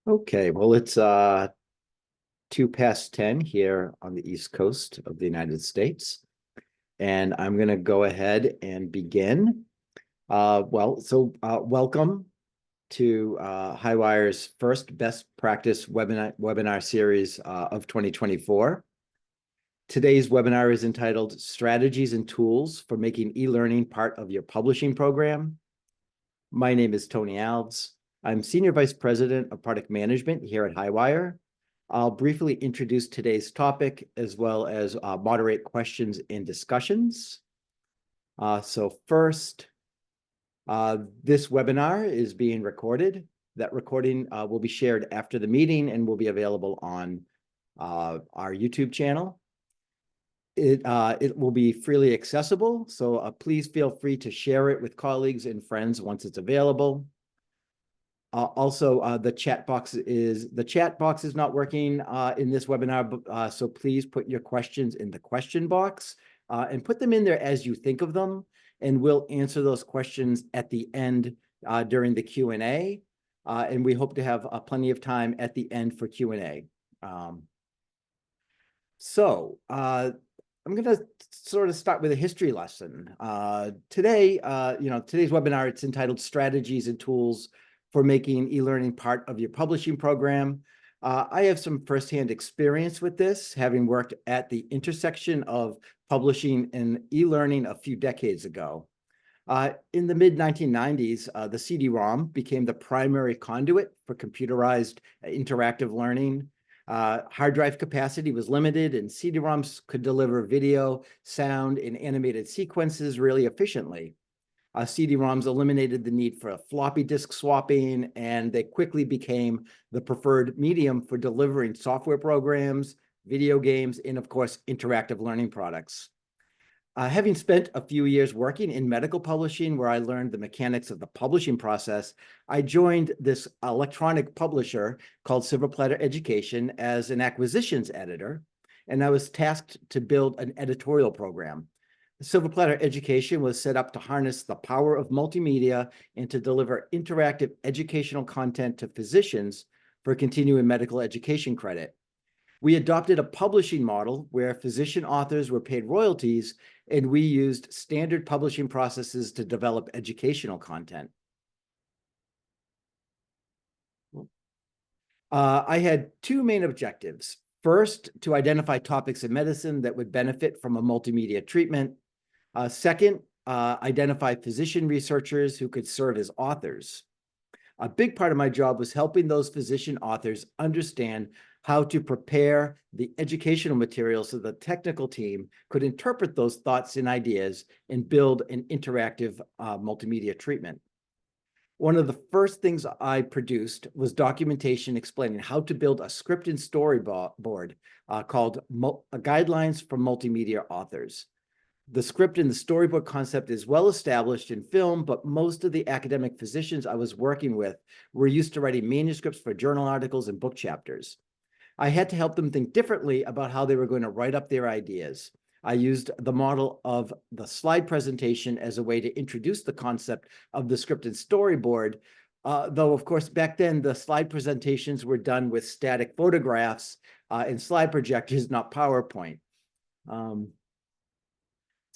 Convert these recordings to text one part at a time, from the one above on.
Okay, well, it's 2 past 10 here on the East Coast of the United States, and I'm going to go ahead and begin. Welcome to Highwire's first best practice webinar series of 2024. Today's webinar is entitled Strategies and Tools for Making e-learning part of your publishing program. My name is Tony Alves. I'm Senior Vice President of Product Management here at Highwire. I'll briefly introduce today's topic as well as moderate questions and discussions. First, this webinar is being recorded. That recording will be shared after the meeting and will be available on our YouTube channel. It will be freely accessible, so please feel free to share it with colleagues and friends once it's available. Also, the chat box is not working in this webinar, so please put your questions in the question box and put them in there as you think of them, and we'll answer those questions at the end during the Q&A, and we hope to have plenty of time at the end for Q&A. I'm going to sort of start with a history lesson. Today's webinar, it's entitled Strategies and Tools for Making e-learning part of your publishing program. I have some firsthand experience with this, having worked at the intersection of publishing and e-learning a few decades ago. In the mid-1990s, the CD-ROM became the primary conduit for computerized interactive learning. Hard drive capacity was limited, and CD-ROMs could deliver video, sound, and animated sequences really efficiently. CD-ROMs eliminated the need for floppy disk swapping, and they quickly became the preferred medium for delivering software programs, video games, and of course, interactive learning products. Having spent a few years working in medical publishing, where I learned the mechanics of the publishing process, I joined this electronic publisher called Silver Platter Education as an acquisitions editor, and I was tasked to build an editorial program. Silver Platter Education was set up to harness the power of multimedia and to deliver interactive educational content to physicians for continuing medical education credit. We adopted a publishing model where physician authors were paid royalties, and we used standard publishing processes to develop educational content. I had two main objectives. First, to identify topics in medicine that would benefit from a multimedia treatment. Second, identify physician researchers who could serve as authors. A big part of my job was helping those physician authors understand how to prepare the educational material so the technical team could interpret those thoughts and ideas and build an interactive multimedia treatment. One of the first things I produced was documentation explaining how to build a script and storyboard called Guidelines for Multimedia Authors. The script and the storyboard concept is well established in film, but most of the academic physicians I was working with were used to writing manuscripts for journal articles and book chapters. I had to help them think differently about how they were going to write up their ideas. I used the model of the slide presentation as a way to introduce the concept of the script and storyboard, though, of course, back then, the slide presentations were done with static photographs and slide projectors, not PowerPoint.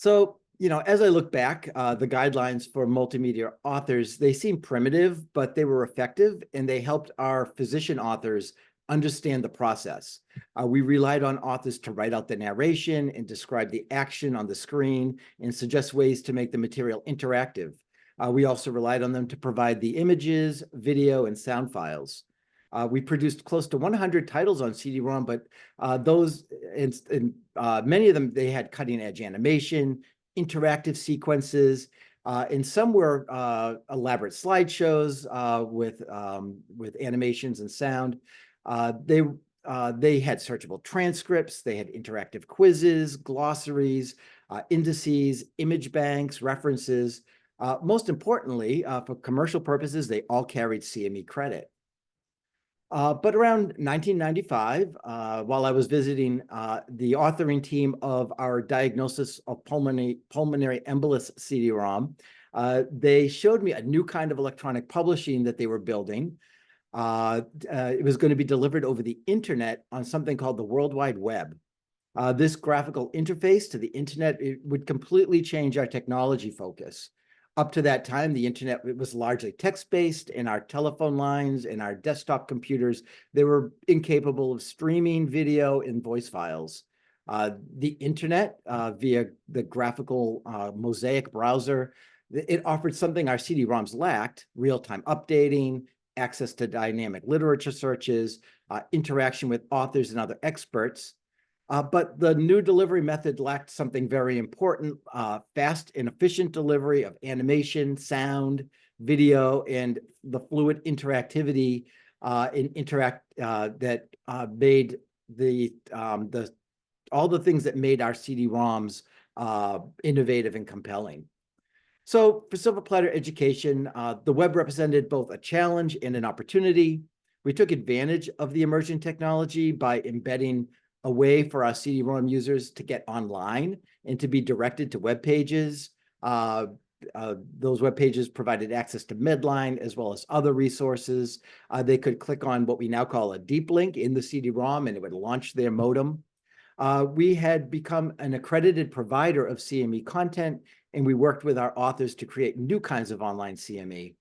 As I look back, the guidelines for multimedia authors, they seem primitive, but they were effective, and they helped our physician authors understand the process. We relied on authors to write out the narration and describe the action on the screen and suggest ways to make the material interactive. We also relied on them to provide the images, video, and sound files. We produced close to 100 titles on CD-ROM, but many of them, they had cutting-edge animation, interactive sequences, and some were elaborate slideshows with animations and sound. They had searchable transcripts, they had interactive quizzes, glossaries, indices, image banks, references. Most importantly, for commercial purposes, they all carried CME credit. But around 1995, while I was visiting the authoring team of our diagnosis of pulmonary embolus CD-ROM, they showed me a new kind of electronic publishing that they were building. It was going to be delivered over the internet on something called the World Wide Web. This graphical interface to the internet, it would completely change our technology focus. Up to that time, the internet, it was largely text-based, and our telephone lines and our desktop computers, they were incapable of streaming video and voice files. The internet, via the graphical Mosaic browser, it offered something our CD-ROMs lacked: real-time updating, access to dynamic literature searches, interaction with authors and other experts. But the new delivery method lacked something very important: fast and efficient delivery of animation, sound, video, and the fluid interactivity that made all the things that made our CD-ROMs innovative and compelling. So for Silver Platter Education, the web represented both a challenge and an opportunity. We took advantage of the emerging technology by embedding a way for our CD-ROM users to get online and to be directed to web pages. Those web pages provided access to Medline as well as other resources. They could click on what we now call a deep link in the CD-ROM, and it would launch their modem. We had become an accredited provider of CME content, and we worked with our authors to create new kinds of online CME.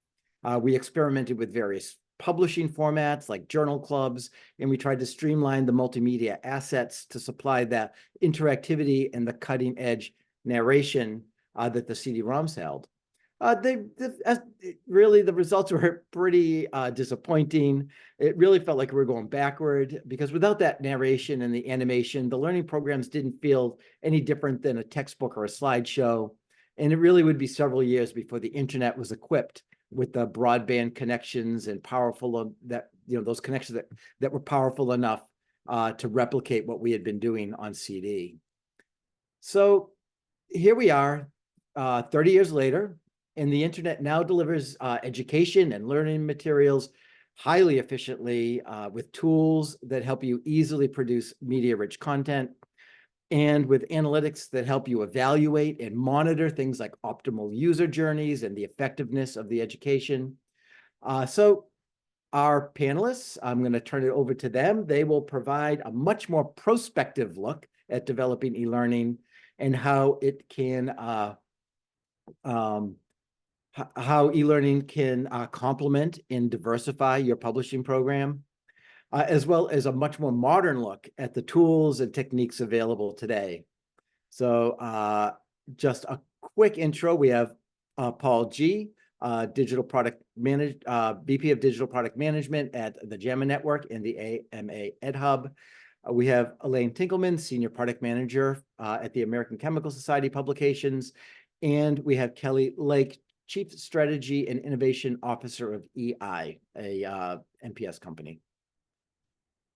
We experimented with various publishing formats like journal clubs, and we tried to streamline the multimedia assets to supply the interactivity and the cutting edge narration that the CD-ROMs held. Really, the results were pretty disappointing. It really felt like we were going backward, because without that narration and the animation, the learning programs didn't feel any different than a textbook or a slideshow. And it really would be several years before the internet was equipped with the broadband connections and those connections that were powerful enough to replicate what we had been doing on CD. So here we are, 30 years later, and the internet now delivers education and learning materials highly efficiently with tools that help you easily produce media-rich content, and with analytics that help you evaluate and monitor things like optimal user journeys and the effectiveness of the education. So our panelists, I'm going to turn it over to them. They will provide a much more prospective look at developing e-learning and how it can, how e-learning can complement and diversify your publishing program, as well as a much more modern look at the tools and techniques available today. So just a quick intro. We have Paul G., VP of Digital Product Management at the JAMA Network and the AMA Ed Hub. We have Elaine Tinkelman, Senior Product Manager at the American Chemical Society Publications. And we have Kelly Lake, Chief Strategy and Innovation Officer of EI, a NPS company.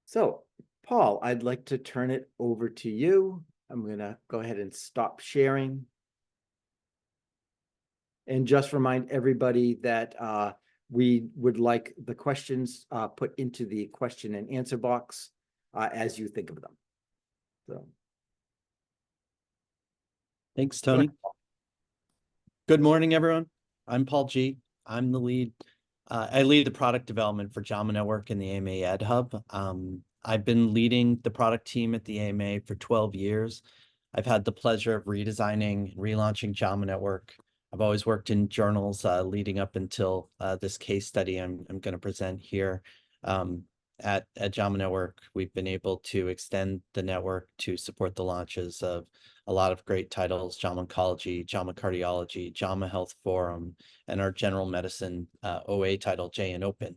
So, Paul, I'd like to turn it over to you. I'm going to go ahead and stop sharing. And just remind everybody that we would like the questions put into the question and answer box as you think of them. So, thanks, Tony. Good morning, everyone. I'm Paul G. I'm the lead. I lead the product development for JAMA Network and the AMA Ed Hub. I've been leading the product team at the AMA for 12 years. I've had the pleasure of redesigning and relaunching JAMA Network. I've always worked in journals leading up until this case study I'm going to present here. At JAMA Network, we've been able to extend the network to support the launches of a lot of great titles: JAMA Oncology, JAMA Cardiology, JAMA Health Forum, and our general medicine OA title, JN Open.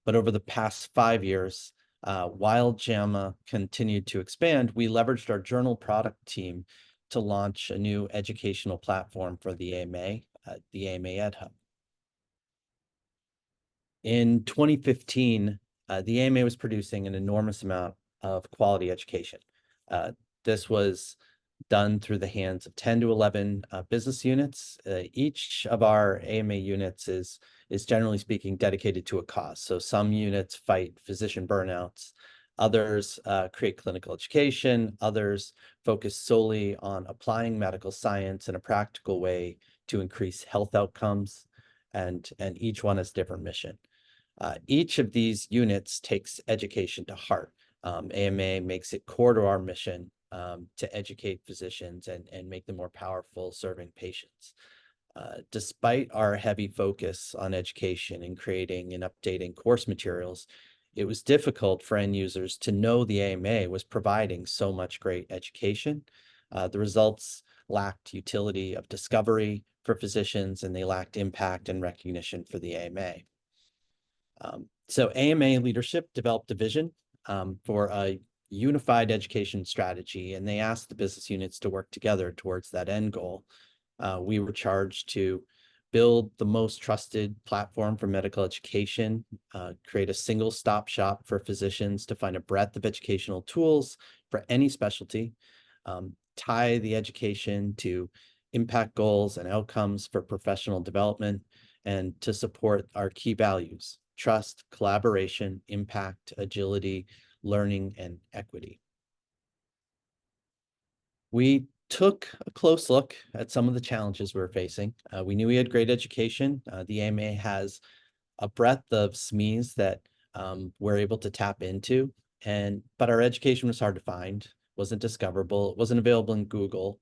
But over the past 5 years, while JAMA continued to expand, we leveraged our journal product team to launch a new educational platform for the AMA Ed Hub. In 2015, the AMA was producing an enormous amount of quality education. This was done through the hands of 10 to 11 business units. Each of our AMA units is generally speaking dedicated to a cause. So some units fight physician burnouts, others create clinical education, others focus solely on applying medical science in a practical way to increase health outcomes, and each one has a different mission. Each of these units takes education to heart. AMA makes it core to our mission to educate physicians and make them more powerful serving patients. Despite our heavy focus on education and creating and updating course materials, it was difficult for end users to know the AMA was providing so much great education. The results lacked utility of discovery for physicians, and they lacked impact and recognition for the AMA. So AMA leadership developed a vision for a unified education strategy, and they asked the business units to work together towards that end goal. We were charged to build the most trusted platform for medical education, create a single stop shop for physicians to find a breadth of educational tools for any specialty, tie the education to impact goals and outcomes for professional development, and to support our key values: trust, collaboration, impact, agility, learning, and equity. We took a close look at some of the challenges we were facing. We knew we had great education. The AMA has a breadth of SMEs that we're able to tap into, but our education was hard to find, wasn't discoverable, it wasn't available in Google,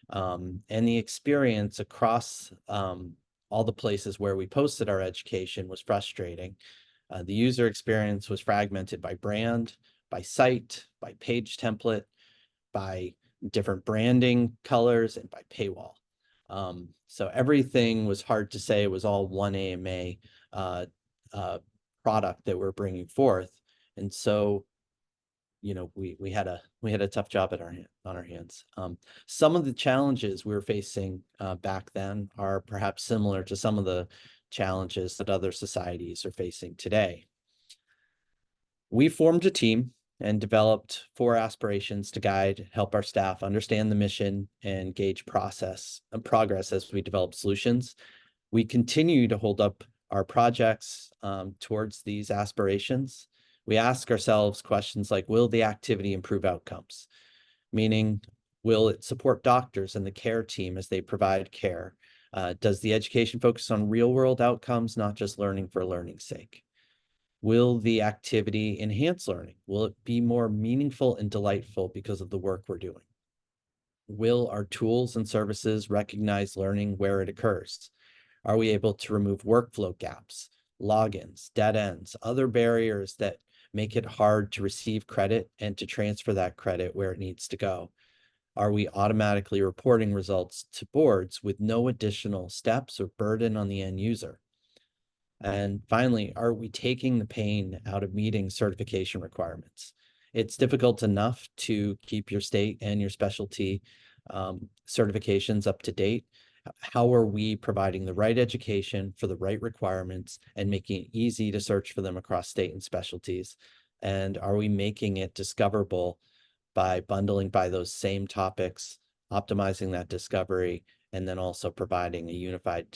and the experience across all the places where we posted our education was frustrating. The user experience was fragmented by brand, by site, by page template, by different branding colors, and by paywall. So everything was hard to say. It was all one AMA product that we're bringing forth. And so, we had a tough job on our hands. Some of the challenges we were facing back then are perhaps similar to some of the challenges that other societies are facing today. We formed a team and developed 4 aspirations to guide, help our staff understand the mission and gauge progress as we develop solutions. We continue to hold up our projects towards these aspirations. We ask ourselves questions like, will the activity improve outcomes? Meaning, will it support doctors and the care team as they provide care? Does the education focus on real-world outcomes, not just learning for learning's sake? Will the activity enhance learning? Will it be more meaningful and delightful because of the work we're doing? Will our tools and services recognize learning where it occurs? Are we able to remove workflow gaps, logins, dead ends, other barriers that make it hard to receive credit and to transfer that credit where it needs to go? Are we automatically reporting results to boards with no additional steps or burden on the end user? And finally, are we taking the pain out of meeting certification requirements? It's difficult enough to keep your state and your specialty certifications up to date. How are we providing the right education for the right requirements and making it easy to search for them across state and specialties? And are we making it discoverable by bundling by those same topics, optimizing that discovery, and then also providing a unified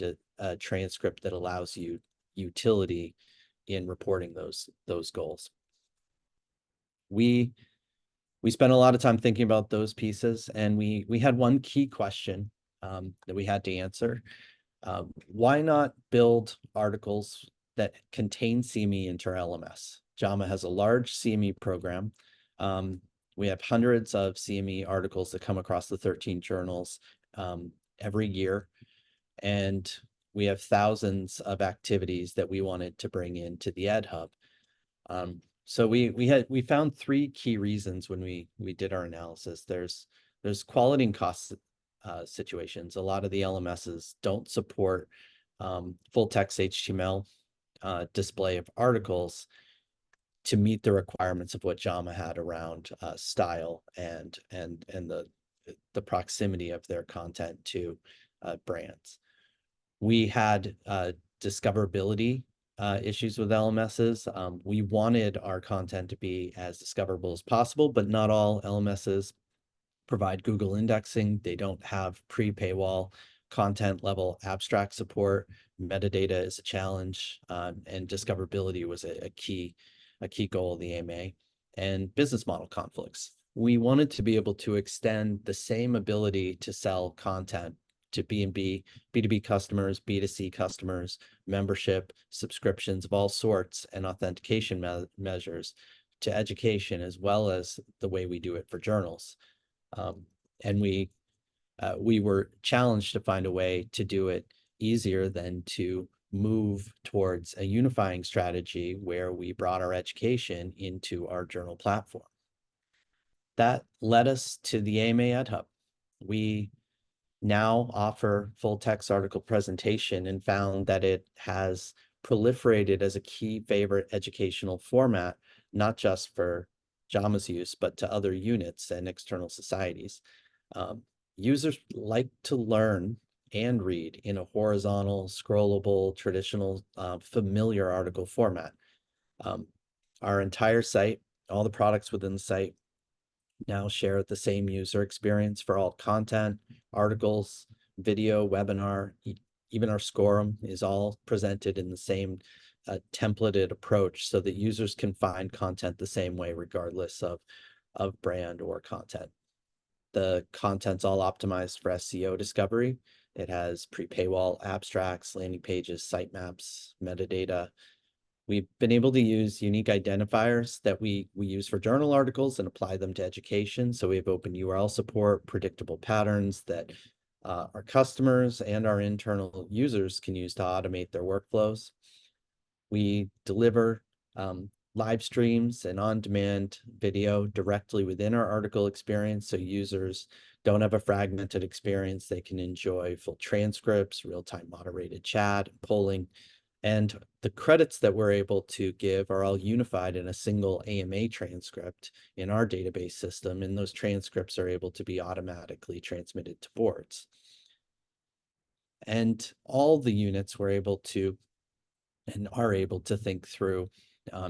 transcript that allows you utility in reporting those goals? We spent a lot of time thinking about those pieces, and we had one key question that we had to answer. Why not build articles that contain CME into our LMS? JAMA has a large CME program. We have hundreds of CME articles that come across the 13 journals every year, and we have thousands of activities that we wanted to bring into the Ed Hub. So we found 3 key reasons when we did our analysis. There's quality and cost situations. A lot of the LMSs don't support full text HTML display of articles to meet the requirements of what JAMA had around style and the proximity of their content to brands. We had discoverability issues with LMSs. We wanted our content to be as discoverable as possible, but not all LMSs provide Google indexing. They don't have pre-paywall content level abstract support. Metadata is a challenge, and discoverability was a key goal of the AMA. And business model conflicts. We wanted to be able to extend the same ability to sell content to B2B, B2B customers, B2C customers, membership, subscriptions of all sorts, and authentication measures to education, as well as the way we do it for journals. And we were challenged to find a way to do it easier than to move towards a unifying strategy where we brought our education into our journal platform. That led us to the AMA EdHub. We now offer full text article presentation and found that it has proliferated as a key favorite educational format, not just for JAMA's use, but to other units and external societies. Users like to learn and read in a horizontal, scrollable, traditional, familiar article format. Our entire site, all the products within the site now share the same user experience for all content, articles, video, webinar, even our scorum is all presented in the same templated approach so that users can find content the same way, regardless of brand or content. The content's all optimized for SEO discovery. It has pre-paywall abstracts, landing pages, sitemaps, metadata. We've been able to use unique identifiers that we use for journal articles and apply them to education. So we have open URL support, predictable patterns that our customers and our internal users can use to automate their workflows. We deliver live streams and on-demand video directly within our article experience, so users don't have a fragmented experience. They can enjoy full transcripts, real-time moderated chat, polling, and the credits that we're able to give are all unified in a single AMA transcript in our database system, and those transcripts are able to be automatically transmitted to boards. And all the units were able to and are able to think through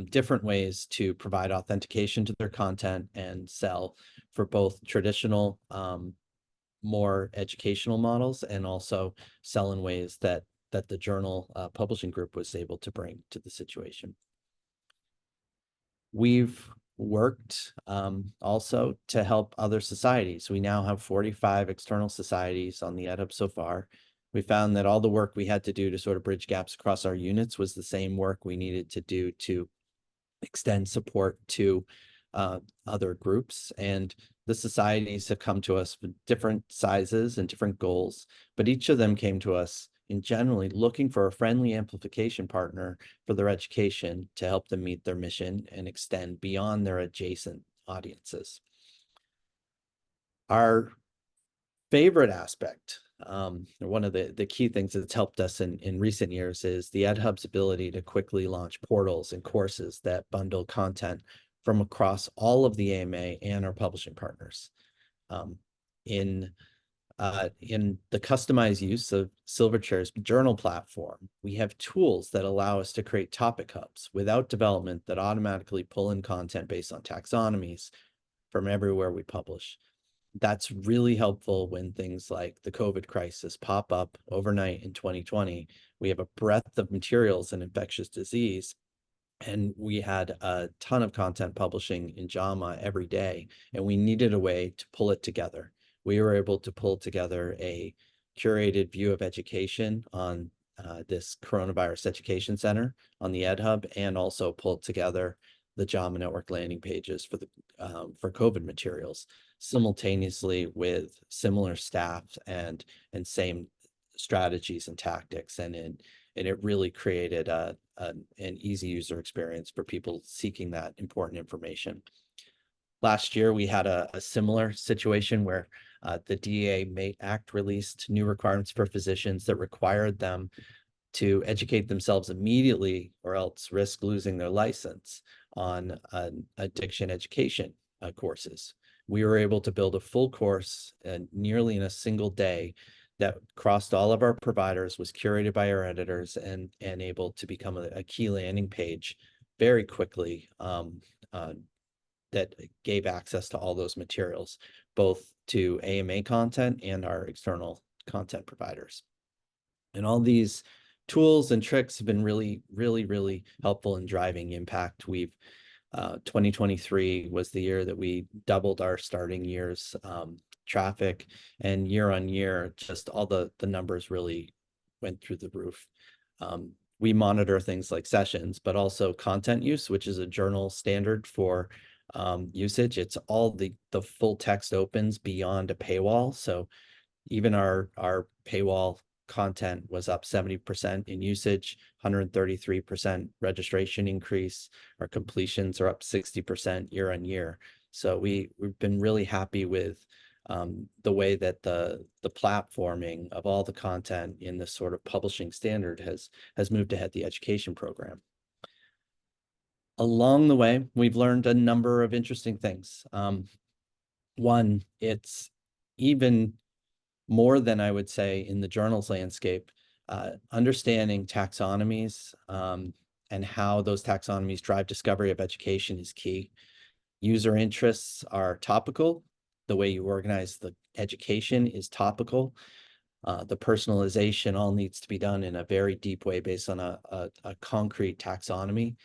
different ways to provide authentication to their content and sell for both traditional, more educational models, and also sell in ways that the journal publishing group was able to bring to the situation. We've worked also to help other societies. We now have 45 external societies on the EdHub so far. We found that all the work we had to do to sort of bridge gaps across our units was the same work we needed to do to extend support to other groups. And the societies have come to us with different sizes and different goals, but each of them came to us in generally looking for a friendly amplification partner for their education to help them meet their mission and extend beyond their adjacent audiences. Our favorite aspect, one of the key things that's helped us in recent years, is the EdHub's ability to quickly launch portals and courses that bundle content from across all of the AMA and our publishing partners. In the customized use of Silverchair's journal platform, we have tools that allow us to create topic hubs without development that automatically pull in content based on taxonomies from everywhere we publish. That's really helpful when things like the COVID crisis pop up overnight in 2020. We have a breadth of materials in infectious disease, and we had a ton of content publishing in JAMA every day, and we needed a way to pull it together. We were able to pull together a curated view of education on this Coronavirus Education Center on the EdHub, and also pull together the JAMA Network landing pages for the for COVID materials simultaneously with similar staff and same strategies and tactics, and it really created an easy user experience for people seeking that important information. Last year, we had a similar situation where the DEA MATE Act released new requirements for physicians that required them to educate themselves immediately or else risk losing their license on addiction education courses. We were able to build a full course nearly in a single day that crossed all of our providers, was curated by our editors, and able to become a key landing page very quickly that gave access to all those materials, both to AMA content and our external content providers. And all these tools and tricks have been really, really, really helpful in driving impact. 2023 was the year that we doubled our starting year's traffic, and year on year, just all the numbers really went through the roof. We monitor things like sessions, but also content use, which is a journal standard for usage. It's all the full text opens beyond a paywall. So even our paywall content was up 70% in usage, 133% registration increase. Our completions are up 60% year on year. So we've been really happy with the way that the platforming of all the content in this sort of publishing standard has moved ahead the education program. Along the way, we've learned a number of interesting things. One, it's even more than I would say in the journals landscape, understanding taxonomies and how those taxonomies drive discovery of education is key. User interests are topical. The way you organize the education is topical. The personalization all needs to be done in a very deep way based on a concrete taxonomy.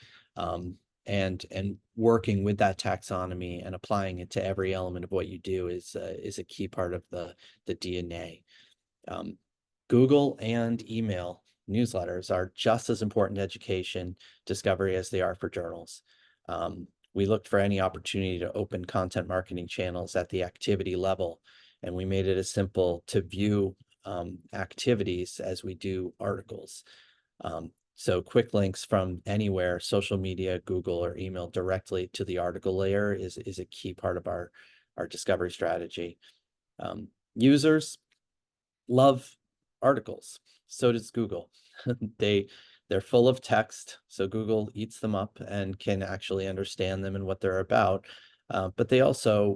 And working with that taxonomy and applying it to every element of what you do is a key part of the DNA. Google and email newsletters are just as important to education discovery as they are for journals. We looked for any opportunity to open content marketing channels at the activity level, and we made it as simple to view activities as we do articles. So quick links from anywhere, social media, Google, or email directly to the article layer is a key part of our discovery strategy. Users love articles. So does Google. They're full of text, so Google eats them up and can actually understand them and what they're about. But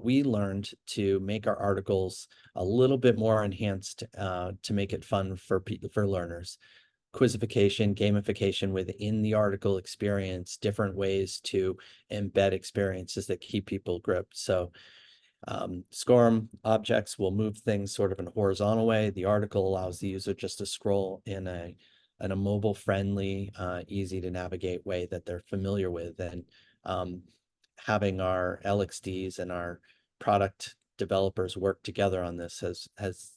we learned to make our articles a little bit more enhanced to make it fun for learners. Quizzification, gamification within the article experience, different ways to embed experiences that keep people gripped. So SCORM objects will move things sort of in a horizontal way. The article allows the user just to scroll in a mobile friendly, easy to navigate way that they're familiar with. And having our LXDs and our product developers work together on this has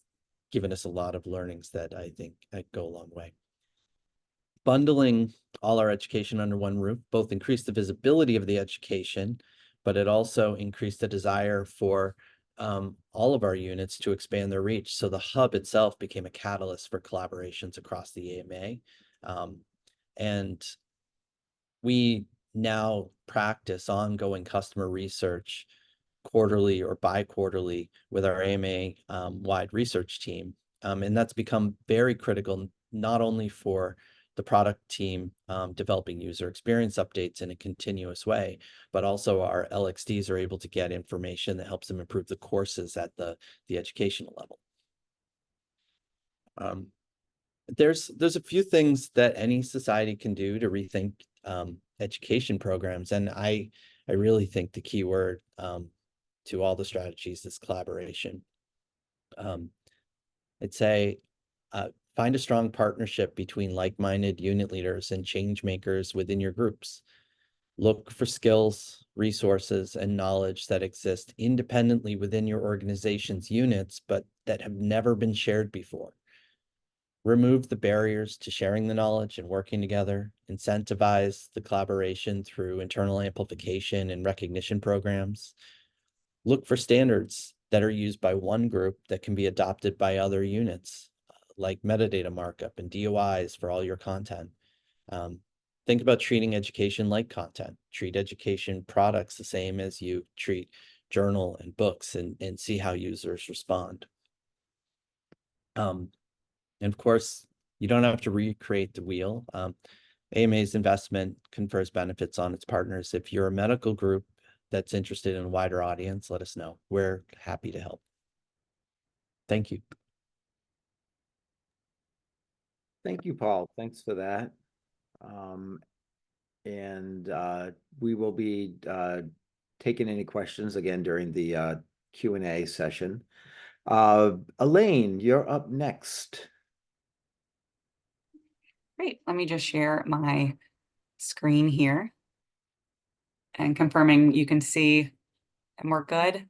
given us a lot of learnings that I think go a long way. Bundling all our education under one roof both increased the visibility of the education, but it also increased the desire for all of our units to expand their reach. So the hub itself became a catalyst for collaborations across the AMA. And we now practice ongoing customer research quarterly or bi-quarterly with our AMA wide research team. And that's become very critical, not only for the product team developing user experience updates in a continuous way, but also our LXDs are able to get information that helps them improve the courses at the educational level. There's a few things that any society can do to rethink education programs, and I really think the key word to all the strategies is collaboration. I'd say find a strong partnership between like-minded unit leaders and change makers within your groups. Look for skills, resources, and knowledge that exist independently within your organization's units, but that have never been shared before. Remove the barriers to sharing the knowledge and working together. Incentivize the collaboration through internal amplification and recognition programs. Look for standards that are used by one group that can be adopted by other units, like metadata markup and DOIs for all your content. Think about treating education like content. Treat education products the same as you treat journal and books, and see how users respond. And of course, you don't have to recreate the wheel. AMA's investment confers benefits on its partners. If you're a medical group that's interested in a wider audience, let us know. We're happy to help. Thank you. Thank you, Paul. Thanks for that. We will be taking any questions again during the Q&A session. Elaine, you're up next. Great. Let me just share my screen here and confirming you can see and we're good.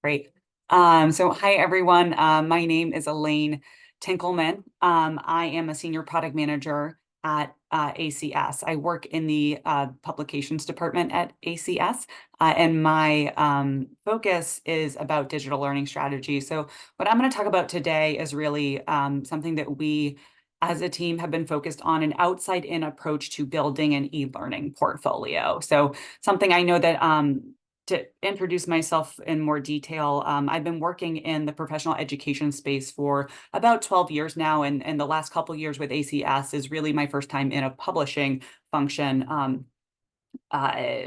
Great. So hi, everyone. My name is Elaine Tinkelman. I am a senior product manager at ACS. I work in the publications department at ACS, and my focus is about digital learning strategy. So what I'm going to talk about today is really something that we as a team have been focused on, an outside-in approach to building an e-learning portfolio. So something I know that to introduce myself in more detail, I've been working in the professional education space for about 12 years now, and the last couple of years with ACS is really my first time in a publishing function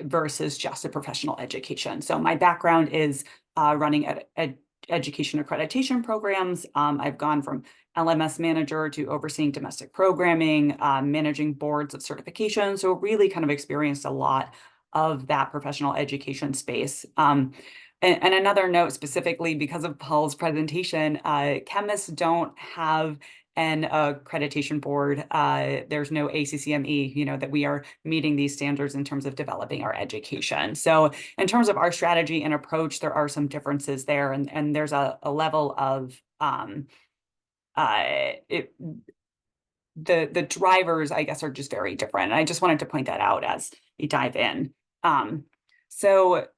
versus just a professional education. So my background is running education accreditation programs. I've gone from LMS manager to overseeing domestic programming, managing boards of certification. So really kind of experienced a lot of that professional education space. And another note specifically because of Paul's presentation, chemists don't have an accreditation board. There's no ACCME, that we are meeting these standards in terms of developing our education. So in terms of our strategy and approach, there are some differences there, and there's a level of the drivers, I guess, are just very different. And I just wanted to point that out as we dive in. So let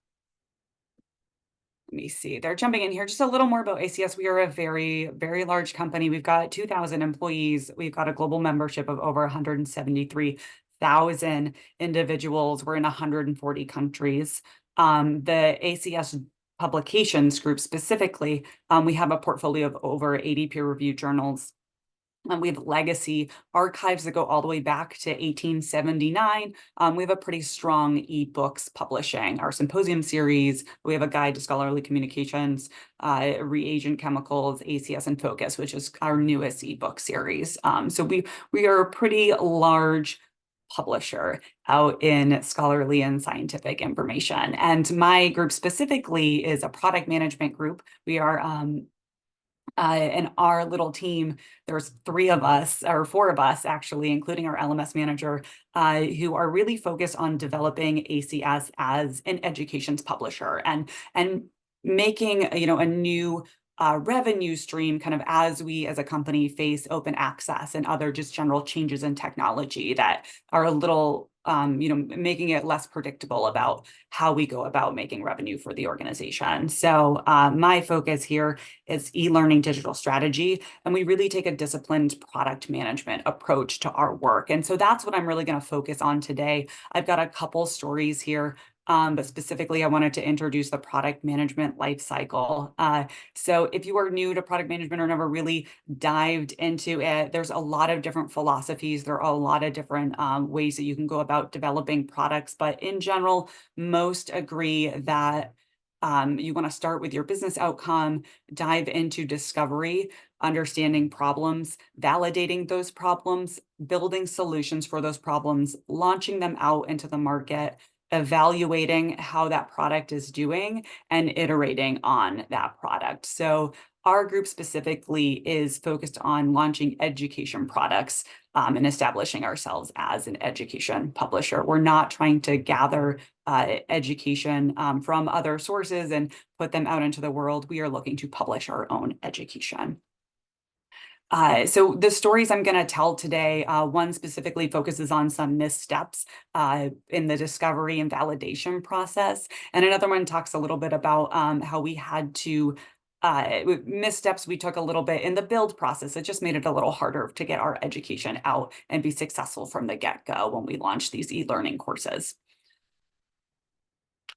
me see, they're jumping in here. Just a little more about ACS. We are a very, very large company. We've got 2,000 employees. We've got a global membership of over 173,000 individuals. We're in 140 countries. The ACS publications group specifically, we have a portfolio of over 80 peer-reviewed journals. We have legacy archives that go all the way back to 1879. We have a pretty strong ebooks publishing, our symposium series. We have a guide to scholarly communications, reagent chemicals, ACS and Focus, which is our newest ebook series. So we are a pretty large publisher out in scholarly and scientific information. And my group specifically is a product management group. We are in our little team, there's 3 of us, or 4 of us actually, including our LMS manager, who are really focused on developing ACS as an education's publisher and making a new revenue stream kind of as we as a company face open access and other just general changes in technology that are a little making it less predictable about how we go about making revenue for the organization. So my focus here is e-learning digital strategy, and we really take a disciplined product management approach to our work. And so that's what I'm really going to focus on today. I've got a couple stories here. But specifically, I wanted to introduce the product management life cycle. So if you are new to product management or never really dived into it, there's a lot of different philosophies. There are a lot of different ways that you can go about developing products. But in general, most agree that you want to start with your business outcome, dive into discovery, understanding problems, validating those problems, building solutions for those problems, launching them out into the market, evaluating how that product is doing, and iterating on that product. So our group specifically is focused on launching education products and establishing ourselves as an education publisher. We're not trying to gather education from other sources and put them out into the world. We are looking to publish our own education. So the stories I'm going to tell today, one specifically focuses on some missteps in the discovery and validation process. And another one talks a little bit about how we had to missteps we took a little bit in the build process. It just made it a little harder to get our education out and be successful from the get-go when we launched these e-learning courses.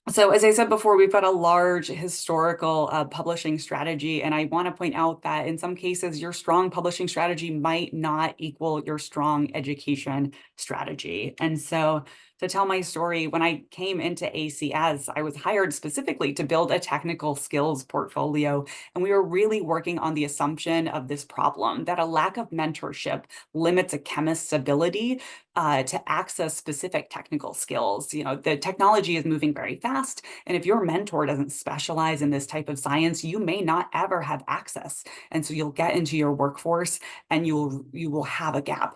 So as I said before, we've got a large historical publishing strategy, and I want to point out that in some cases, your strong publishing strategy might not equal your strong education strategy. And so to tell my story, when I came into ACS, I was hired specifically to build a technical skills portfolio, and we were really working on the assumption of this problem, that a lack of mentorship limits a chemist's ability to access specific technical skills. The technology is moving very fast, and if your mentor doesn't specialize in this type of science, you may not ever have access. And so you'll get into your workforce and you will have a gap.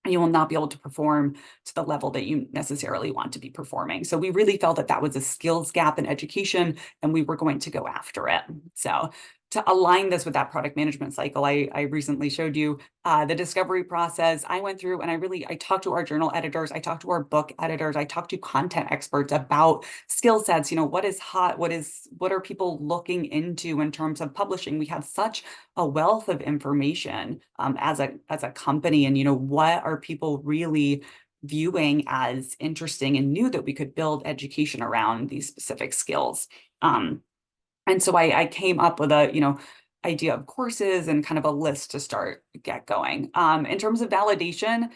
you will not be able to perform to the level that you necessarily want to be performing. So we really felt that that was a skills gap in education, and we were going to go after it. So to align this with that product management cycle, I recently showed you the discovery process. I went through and I talked to our journal editors, I talked to our book editors, I talked to content experts about skill sets, what is hot, what are people looking into in terms of publishing. We have such a wealth of information as a company, and what are people really viewing as interesting and new that we could build education around these specific skills. And so I came up with a idea of courses and kind of a list to get going. In terms of validation,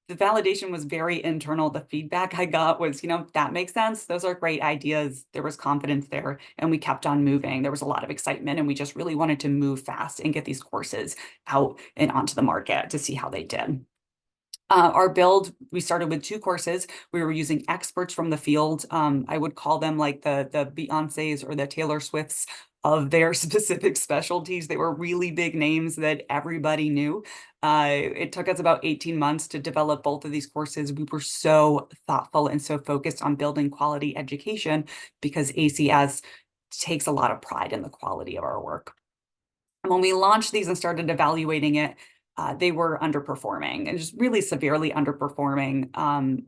the validation was very internal. The feedback I got was, that makes sense. Those are great ideas. There was confidence there, and we kept on moving. There was a lot of excitement, and we just really wanted to move fast and get these courses out and onto the market to see how they did. Our build, we started with 2 courses. We were using experts from the field. I would call them like the Beyoncés or the Taylor Swifts of their specific specialties. They were really big names that everybody knew. It took us about 18 months to develop both of these courses. We were so thoughtful and so focused on building quality education because ACS takes a lot of pride in the quality of our work. And when we launched these and started evaluating it, they were underperforming and just really severely underperforming.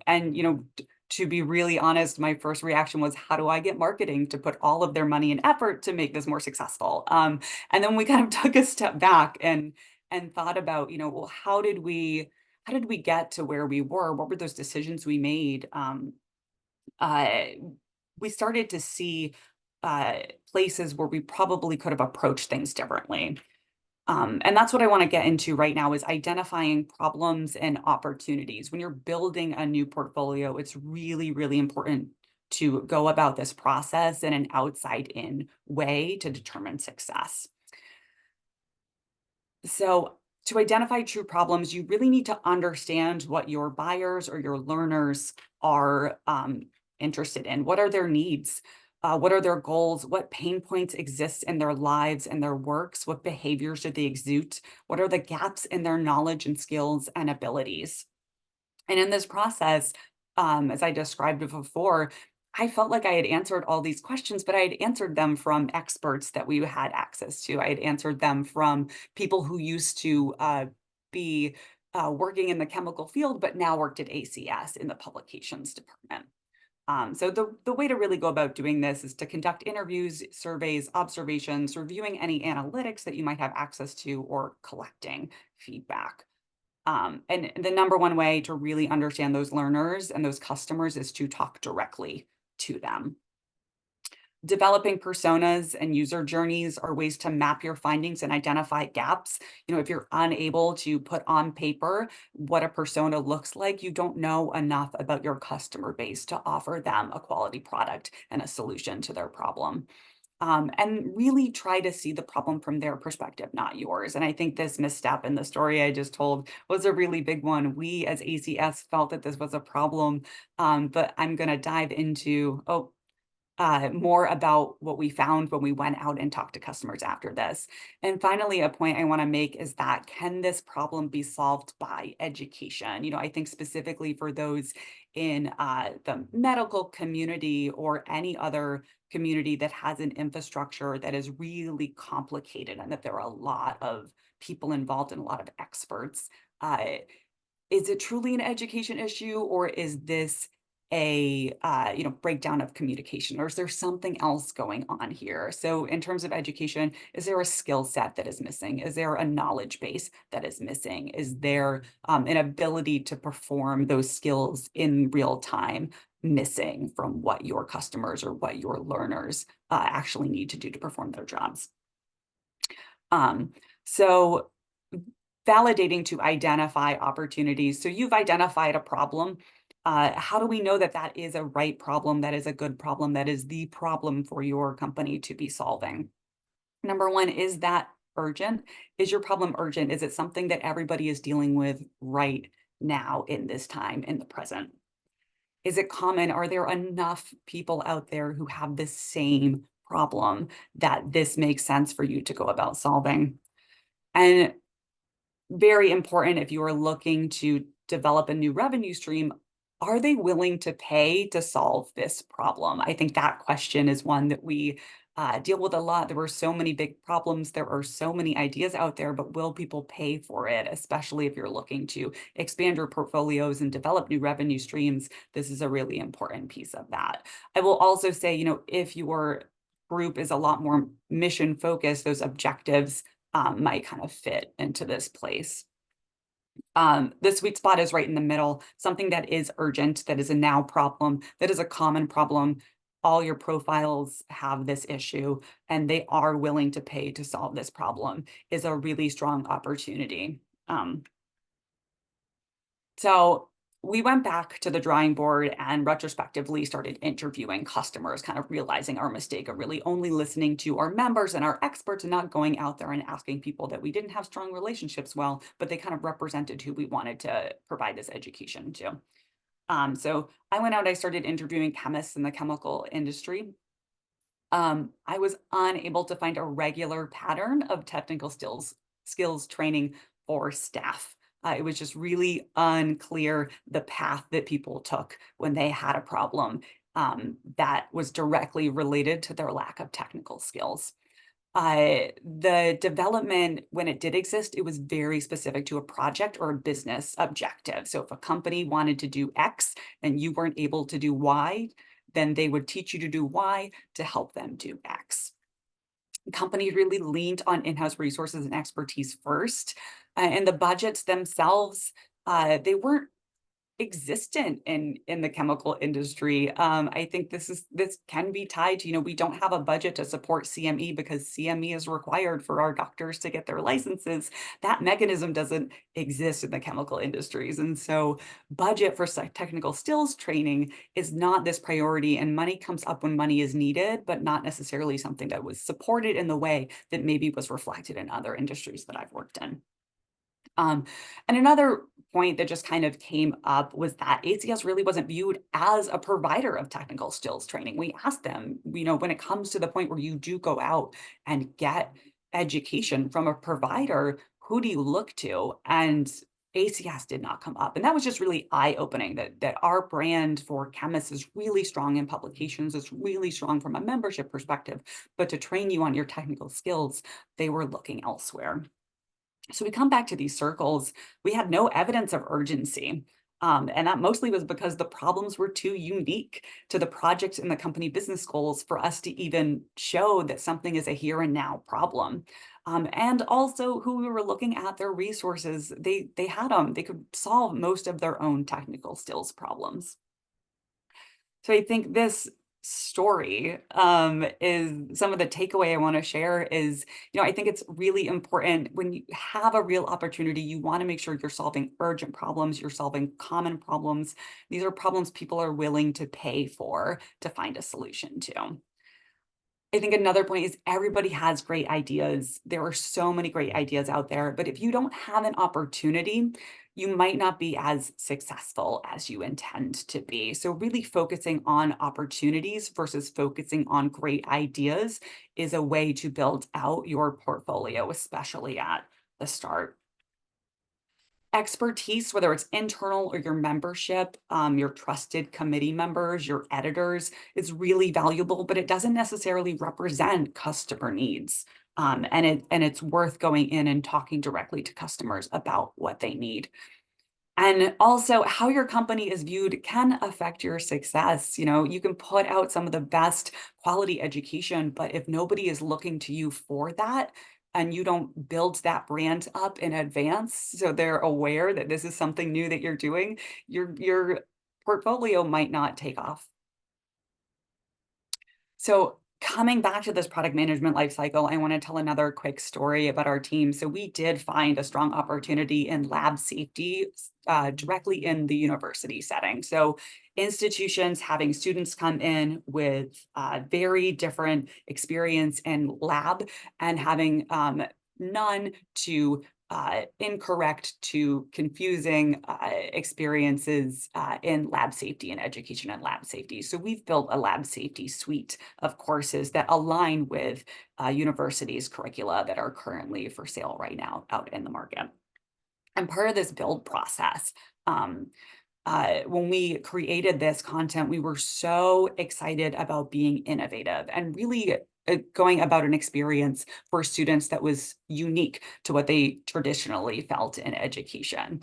And to be really honest, my first reaction was, how do I get marketing to put all of their money and effort to make this more successful? And then we kind of took a step back and thought about, well, how did we get to where we were? What were those decisions we made? We started to see places where we probably could have approached things differently. And that's what I want to get into right now, is identifying problems and opportunities. When you're building a new portfolio, it's really, really important to go about this process in an outside-in way to determine success. So to identify true problems, you really need to understand what your buyers or your learners are interested in. What are their needs? What are their goals? What pain points exist in their lives and their works? What behaviors do they exude? What are the gaps in their knowledge and skills and abilities? And in this process, as I described it before, I felt like I had answered all these questions, but I had answered them from experts that we had access to. I had answered them from people who used to be working in the chemical field, but now worked at ACS in the publications department. So the way to really go about doing this is to conduct interviews, surveys, observations, reviewing any analytics that you might have access to, or collecting feedback. And the number one way to really understand those learners and those customers is to talk directly to them. Developing personas and user journeys are ways to map your findings and identify gaps. If you're unable to put on paper what a persona looks like, you don't know enough about your customer base to offer them a quality product and a solution to their problem. And really try to see the problem from their perspective, not yours. And I think this misstep in the story I just told was a really big one. We as ACS felt that this was a problem, but I'm going to dive into more about what we found when we went out and talked to customers after this. And finally, a point I want to make is that, can this problem be solved by education? I think specifically for those in the medical community or any other community that has an infrastructure that is really complicated and that there are a lot of people involved and a lot of experts. Is it truly an education issue, or is this a breakdown of communication, or is there something else going on here? So in terms of education, is there a skill set that is missing? Is there a knowledge base that is missing? Is there an ability to perform those skills in real time missing from what your customers or what your learners actually need to do to perform their jobs? So validating to identify opportunities. So you've identified a problem. How do we know that that is a right problem, that is a good problem, that is the problem for your company to be solving? Number one, is that urgent? Is your problem urgent? Is it something that everybody is dealing with right now in this time, in the present? Is it common? Are there enough people out there who have the same problem that this makes sense for you to go about solving? And very important, if you are looking to develop a new revenue stream, are they willing to pay to solve this problem? I think that question is one that we deal with a lot. There were so many big problems. There are so many ideas out there, but will people pay for it? Especially if you're looking to expand your portfolios and develop new revenue streams, this is a really important piece of that. I will also say, you know, if your group is a lot more mission focused, those objectives might kind of fit into this place. The sweet spot is right in the middle, something that is urgent, that is a now problem, that is a common problem. All your profiles have this issue and they are willing to pay to solve this problem is a really strong opportunity. So we went back to the drawing board and retrospectively started interviewing customers, kind of realizing our mistake of really only listening to our members and our experts and not going out there and asking people that we didn't have strong relationships well, but they kind of represented who we wanted to provide this education to. So I went out, I started interviewing chemists in the chemical industry. I was unable to find a regular pattern of technical skills training for staff. It was just really unclear the path that people took when they had a problem that was directly related to their lack of technical skills. The development, when it did exist, it was very specific to a project or a business objective. So if a company wanted to do X and you weren't able to do Y, then they would teach you to do Y to help them do X. Companies really leaned on in-house resources and expertise first, and the budgets themselves, they weren't existent in the chemical industry. I think this can be tied to, you know, we don't have a budget to support CME because CME is required for our doctors to get their licenses. That mechanism doesn't exist in the chemical industries. And so budget for technical skills training is not this priority, and money comes up when money is needed, but not necessarily something that was supported in the way that maybe was reflected in other industries that I've worked in. And another point that just kind of came up was that ACS really wasn't viewed as a provider of technical skills training. We asked them, you know, when it comes to the point where you do go out and get education from a provider, who do you look to? And ACS did not come up. And that was just really eye-opening that our brand for chemists is really strong in publications, it's really strong from a membership perspective, but to train you on your technical skills, they were looking elsewhere. So we come back to these circles, we had no evidence of urgency. And that mostly was because the problems were too unique to the projects and the company business goals for us to even show that something is a here and now problem. And also who we were looking at, their resources, they had them, they could solve most of their own technical skills So I think this story is some of the takeaway I want to share is, you know, I think it's really important when you have a real opportunity, you want to make sure you're solving urgent problems, you're solving common problems. These are problems people are willing to pay for to find a solution to. I think another point is everybody has great ideas. There are so many great ideas out there, but if you don't have an opportunity, you might not be as successful as you intend to be. So really focusing on opportunities versus focusing on great ideas is a way to build out your portfolio, especially at the start. Expertise, whether it's internal or your membership, your trusted committee members, your editors, is really valuable, but it doesn't necessarily represent customer needs. And it's worth going in and talking directly to customers about what they need. And also how your company is viewed can affect your success. You know, you can put out some of the best quality education, but if nobody is looking to you for that, and you don't build that brand up in advance, so they're aware that this is something new that you're doing, your portfolio might not take off. So coming back to this product management lifecycle, I want to tell another quick story about our team. So we did find a strong opportunity in lab safety directly in the university setting. So institutions having students come in with very different experience in lab and having none to incorrect to confusing experiences in lab safety and education and lab safety. So we've built a lab safety suite of courses that align with universities' curricula that are currently for sale right now out in the market. And part of this build process When we created this content, we were so excited about being innovative and really going about an experience for students that was unique to what they traditionally felt in education.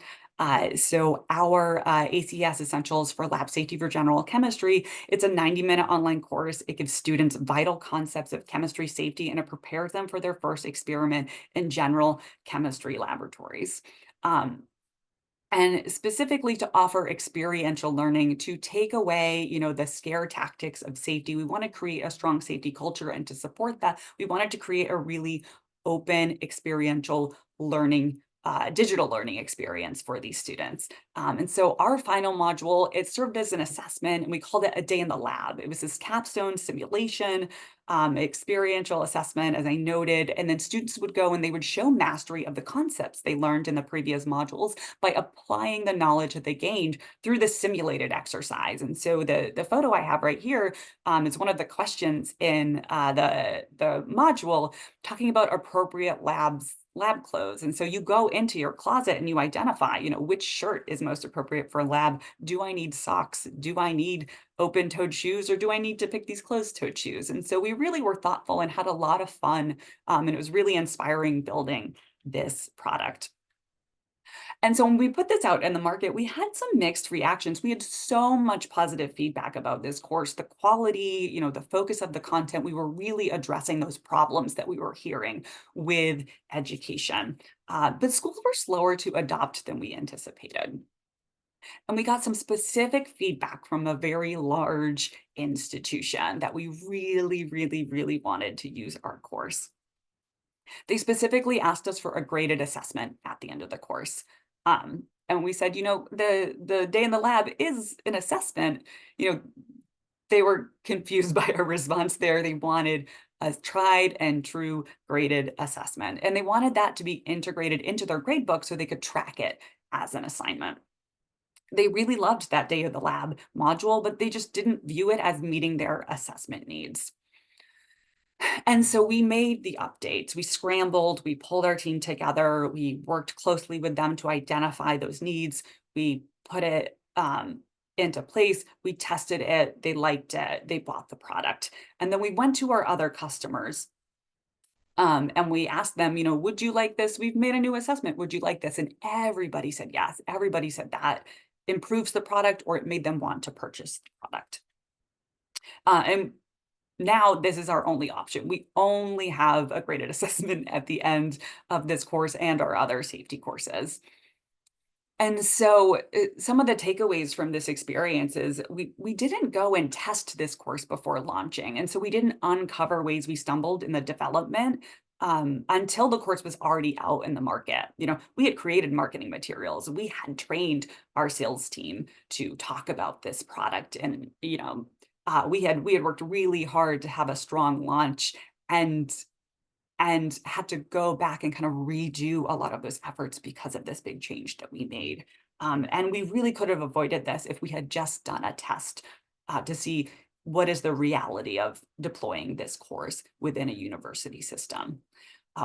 So our ACS Essentials for Lab Safety for General Chemistry, it's a 90-minute online course. It gives students vital concepts of chemistry safety, and it prepares them for their first experiment in general chemistry laboratories. And specifically to offer experiential learning to take away, the scare tactics of safety. We want to create a strong safety culture, and to support that, we wanted to create a really open experiential learning, digital learning experience for these students. And so our final module, it served as an assessment, and we called it a day in the lab. It was this capstone simulation, experiential assessment, as I noted, and then students would go and they would show mastery of the concepts they learned in the previous modules by applying the knowledge that they gained through the simulated exercise. And so the photo I have right here is one of the questions in the module talking about appropriate lab clothes. And so you go into your closet and you identify, which shirt is most appropriate for a lab. Do I need socks? Do I need open-toed shoes, or do I need to pick these closed-toed shoes? And so we really were thoughtful and had a lot of fun, and it was really inspiring building this product. And so when we put this out in the market, we had some mixed reactions. We had so much positive feedback about this course, the quality, the focus of the content. We were really addressing those problems that we were hearing with education. But schools were slower to adopt than we anticipated. And we got some specific feedback from a very large institution that we really, really, really wanted to use our course. They specifically asked us for a graded assessment at the end of the course. And we said, the day in the lab is an assessment. They were confused by our response there. They wanted a tried and true graded assessment. And they wanted that to be integrated into their grade book so they could track it as an assignment. They really loved that day of the lab module, but they just didn't view it as meeting their assessment needs. And so we made the updates. We scrambled, we pulled our team together, we worked closely with them to identify those needs. We put it into place, we tested it, they liked it, they bought the product. And then we went to our other customers and we asked them, would you like this? We've made a new assessment. Would you like this? And everybody said yes. Everybody said that improves the product, or it made them want to purchase the product. And now this is our only option. We only have a graded assessment at the end of this course and our other safety courses. And so some of the takeaways from this experience is we didn't go and test this course before launching. And so we didn't uncover ways we stumbled in the development until the course was already out in the market. We had created marketing materials. We had trained our sales team to talk about this product. And, we had worked really hard to have a strong launch, and had to go back and kind of redo a lot of those efforts because of this big change that we made. And we really could have avoided this if we had just done a test to see what is the reality of deploying this course within a university system.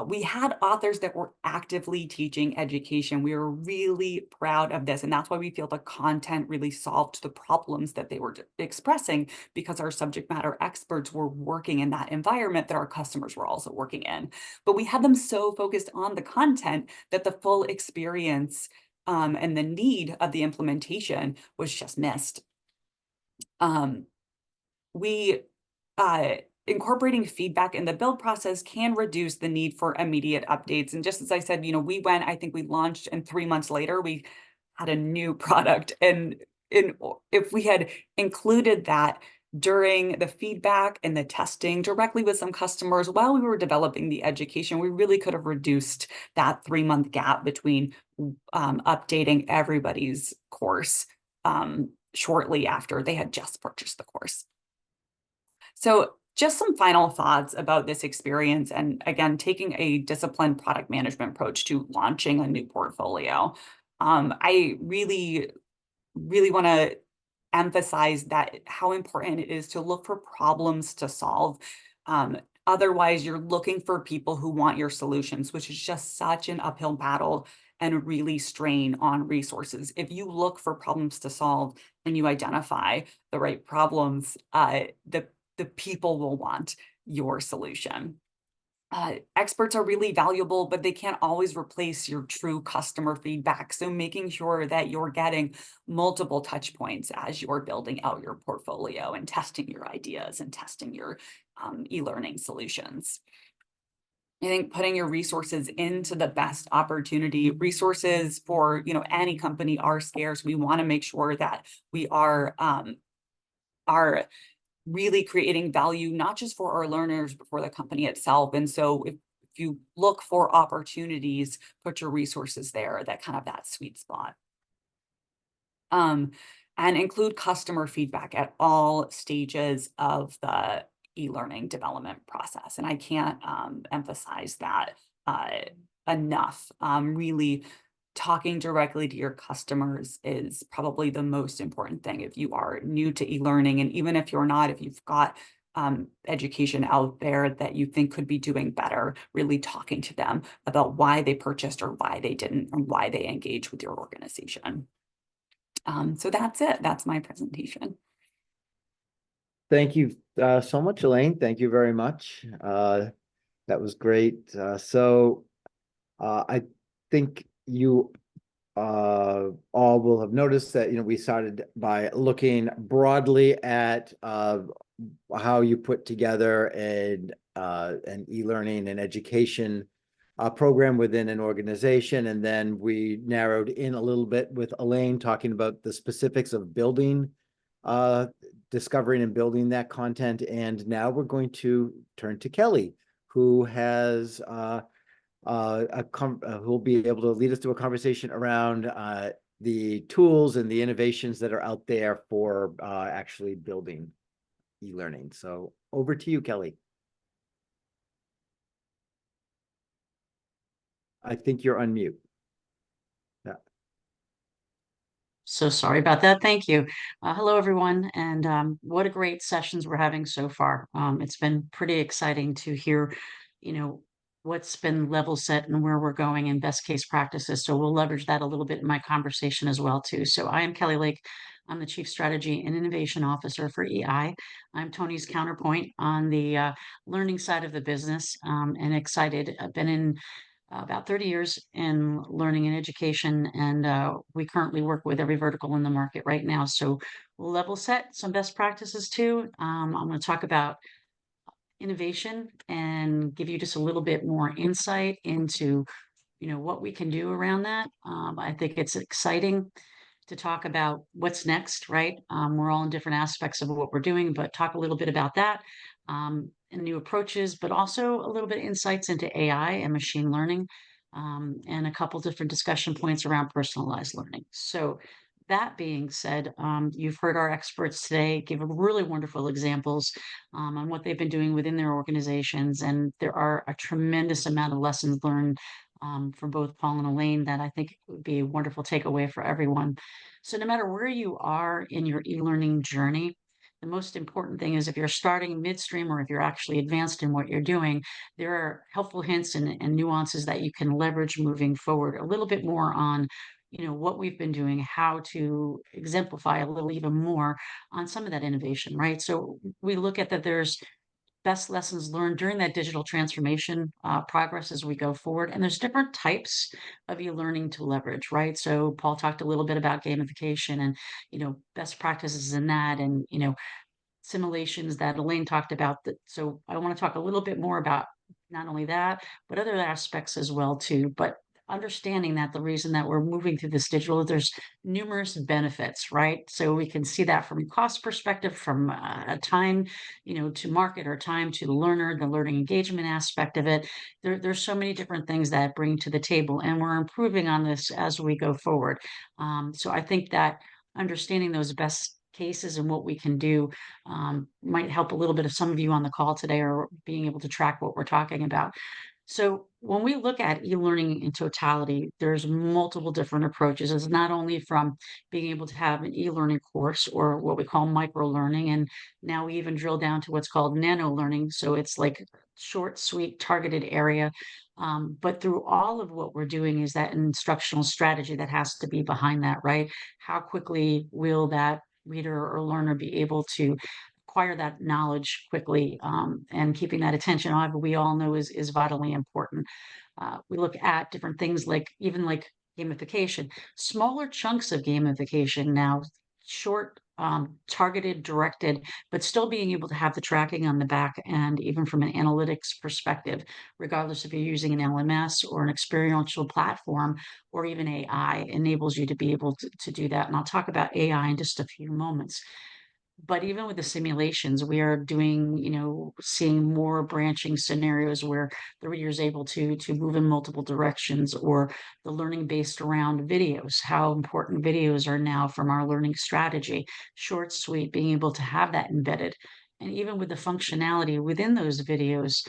We had authors that were actively teaching education. We were really proud of this. And that's why we feel the content really solved the problems that they were expressing, because our subject matter experts were working in that environment that our customers were also working in. But we had them so focused on the content that the full experience and the need of the implementation was just missed. Incorporating feedback in the build process can reduce the need for immediate updates. And just as I said, I think we launched, and 3 months later, we had a new product. And if we had included that during the feedback and the testing directly with some customers while we were developing the education, we really could have reduced that 3-month gap between updating everybody's course shortly after they had just purchased the course. So just some final thoughts about this experience, and again, taking a disciplined product management approach to launching a new portfolio. I really, really want to emphasize that how important it is to look for problems to solve. Otherwise, you're looking for people who want your solutions, which is just such an uphill battle. and really strain on resources. If you look for problems to solve and you identify the right problems, the people will want your solution. Experts are really valuable, but they can't always replace your true customer feedback. So making sure that you're getting multiple touch points as you're building out your portfolio and testing your ideas and testing your e-learning solutions. I think putting your resources into the best opportunity. Resources for, you know, any company are scarce. We want to make sure that we are really creating value, not just for our learners, but for the company itself. And so if you look for opportunities, put your resources there, that sweet spot. And include customer feedback at all stages of the e-learning development process. And I can't emphasize that enough. Really talking directly to your customers is probably the most important thing if you are new to e-learning. And even if you're not, if you've got education out there that you think could be doing better, really talking to them about why they purchased or why they didn't, or why they engage with your organization. So that's it. That's my presentation. Thank you so much, Elaine. Thank you very much. That was great. I think you all will have noticed that, you know, we started by looking broadly at how you put together an e-learning and education program within an organization. And then we narrowed in a little bit with Elaine talking about the specifics of building, discovering and building that content. And now we're going to turn to Kelly, who has who will be able to lead us through a conversation around the tools and the innovations that are out there for actually building e-learning. So over to you, Kelly. I think you're on mute. Yeah. So sorry about that. Thank you. Hello, everyone. And what a great sessions we're having so far. It's been pretty exciting to hear, you know, what's been level set and where we're going in best case practices. So we'll leverage that a little bit in my conversation as well, too. So I am Kelly Lake. I'm the Chief Strategy and Innovation Officer for EI. I'm Tony's counterpoint on the learning side of the business, and excited. I've been in about 30 years in learning and education, and we currently work with every vertical in the market right now. So we'll level set some best practices too. I'm going to talk about innovation and give you just a little bit more insight into, you know, what we can do around that. I think it's exciting to talk about what's next, right? We're all in different aspects of what we're doing, but talk a little bit about that and new approaches, but also a little bit of insights into AI and machine learning, and a couple different discussion points around personalized learning. So that being said, you've heard our experts today give really wonderful examples on what they've been doing within their organizations, and there are a tremendous amount of lessons learned from both Paul and Elaine that I think would be a wonderful takeaway for everyone. So no matter where you are in your e-learning journey, the most important thing is if you're starting midstream or if you're actually advanced in what you're doing, there are helpful hints and nuances that you can leverage moving forward a little bit more on, you know, what we've been doing, how to exemplify a little even more on some of that innovation, right? So we look at that there's best lessons learned during that digital transformation progress as we go forward. And there's different types of e-learning to leverage, right? So Paul talked a little bit about gamification and, you know, best practices in that, and, you know, simulations that Elaine talked about. So I want to talk a little bit more about not only that, but other aspects as well too. But understanding that the reason that we're moving to this digital, there's numerous benefits, right? So we can see that from a cost perspective, from a time, you know, to market, or time to the learner, the learning engagement aspect of it. There's so many different things that bring to the table, and we're improving on this as we go forward. So I think that understanding those best cases and what we can do might help a little bit of some of you on the call today, or being able to track what we're talking about. So when we look at e-learning in totality, there's multiple different approaches. It's not only from being able to have an e-learning course, or what we call micro learning, and now we even drill down to what's called nano learning. So it's like short, sweet, targeted area But through all of what we're doing is that instructional strategy that has to be behind that, right? How quickly will that reader or learner be able to acquire that knowledge quickly, and keeping that attention, however, we all know is vitally important. We look at different things like even like gamification, smaller chunks of gamification now, short, targeted, directed, but still being able to have the tracking on the back end, even from an analytics perspective, regardless if you're using an LMS or an experiential platform or even AI enables you to be able to do that. And I'll talk about AI in just a few moments. But even with the simulations, we are doing, seeing more branching scenarios where the reader is able to move in multiple directions, or the learning based around videos, how important videos are now from our learning strategy, short, sweet, being able to have that embedded. And even with the functionality within those videos,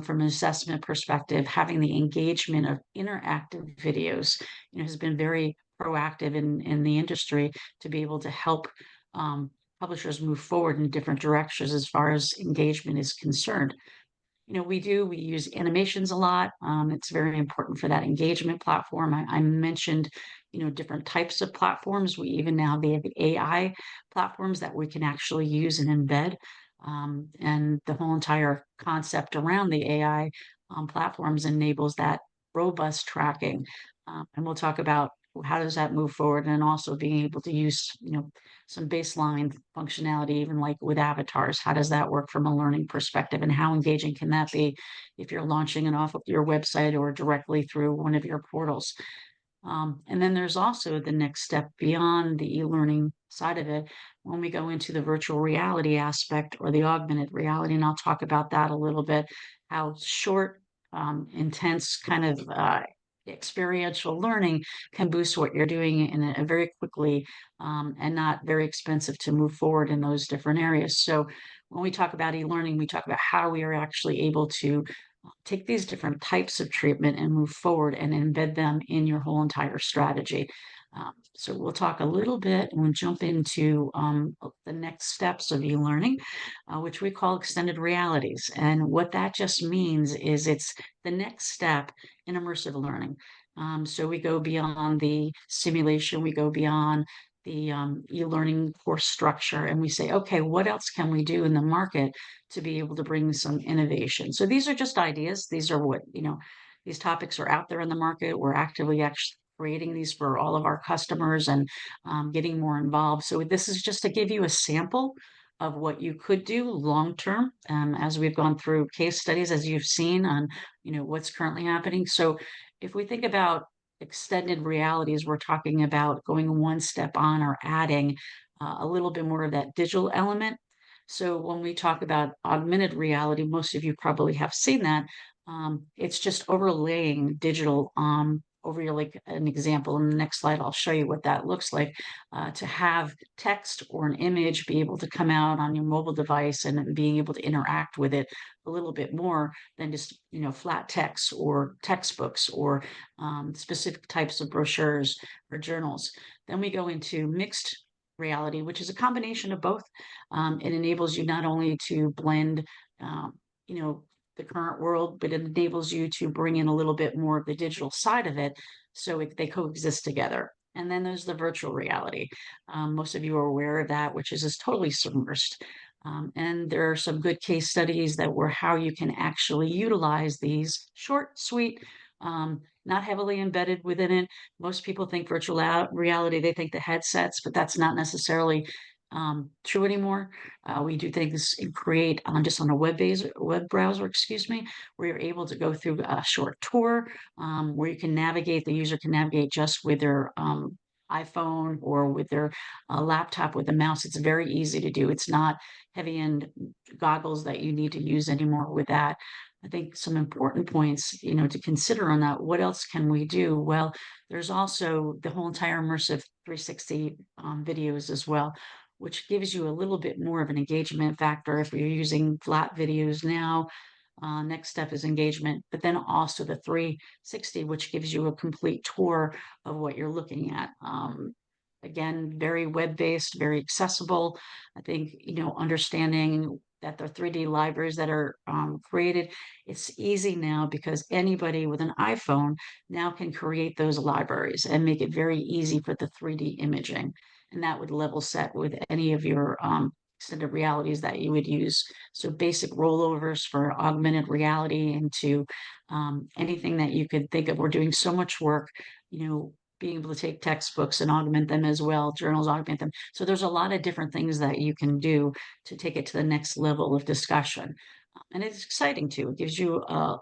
from an assessment perspective, having the engagement of interactive videos, has been very proactive in the industry to be able to help um, publishers move forward in different directions as far as engagement is concerned. We use animations a lot. It's very important for that engagement platform. I mentioned, different types of platforms. We even now they have the AI platforms that we can actually use and embed. And the whole entire concept around the AI platforms enables that robust tracking. And we'll talk about how does that move forward, and also being able to use, some baseline functionality, even like with avatars. How does that work from a learning perspective, and how engaging can that be if you're launching it off of your website or directly through one of your portals? And then there's also the next step beyond the e-learning side of it when we go into the virtual reality aspect or the augmented reality. And I'll talk about that a little bit, how short, intense kind of experiential learning can boost what you're doing in a very quickly, and not very expensive to move forward in those different areas. So when we talk about e-learning, we talk about how we are actually able to take these different types of treatment and move forward and embed them in your whole entire strategy. So we'll talk a little bit and we'll jump into the next steps of e-learning, which we call extended realities. And what that just means is it's the next step in immersive learning. So we go beyond the simulation, we go beyond the e-learning course structure, and we say, okay, what else can we do in the market to be able to bring some innovation? So these are just ideas. These are what, these topics are out there in the market. We're actively actually creating these for all of our customers and getting more involved. So this is just to give you a sample of what you could do long term, as we've gone through case studies, as you've seen on, what's currently happening. So if we think about extended realities, we're talking about going one step on or adding a little bit more of that digital element. So when we talk about augmented reality, most of you probably have seen that. It's just overlaying digital over your, like an example in the next slide, I'll show you what that looks like, to have text or an image be able to come out on your mobile device and being able to interact with it a little bit more than just, flat text or textbooks or specific types of brochures or journals. Then we go into mixed reality, which is a combination of both. It enables you not only to blend, you know, the current world, but it enables you to bring in a little bit more of the digital side of it, so they coexist together. And then there's the virtual reality. Most of you are aware of that, which is totally submersed. And there are some good case studies that were how you can actually utilize these short, sweet, not heavily embedded within it. Most people think virtual reality, they think the headsets, but that's not necessarily true anymore. We do things and create just on a web browser, excuse me, where you're able to go through a short tour, where you can navigate, the user can navigate just with their iPhone or with their laptop with a mouse. It's very easy to do. It's not heavy end goggles that you need to use anymore with that. I think some important points, to consider on that. What else can we do? Well, there's also the whole entire immersive 360 videos as well, which gives you a little bit more of an engagement factor if you're using flat videos now. Next step is engagement, but then also the 360, which gives you a complete tour of what you're looking at. Again, very web-based, very accessible. I think, understanding that the 3D libraries that are created, it's easy now because anybody with an iPhone now can create those libraries and make it very easy for the 3D imaging. And that would level set with any of your extended realities that you would use. So basic rollovers for augmented reality into anything that you could think of. We're doing so much work, being able to take textbooks and augment them as well, journals, augment them. So there's a lot of different things that you can do to take it to the next level of discussion. And it's exciting too. It gives you a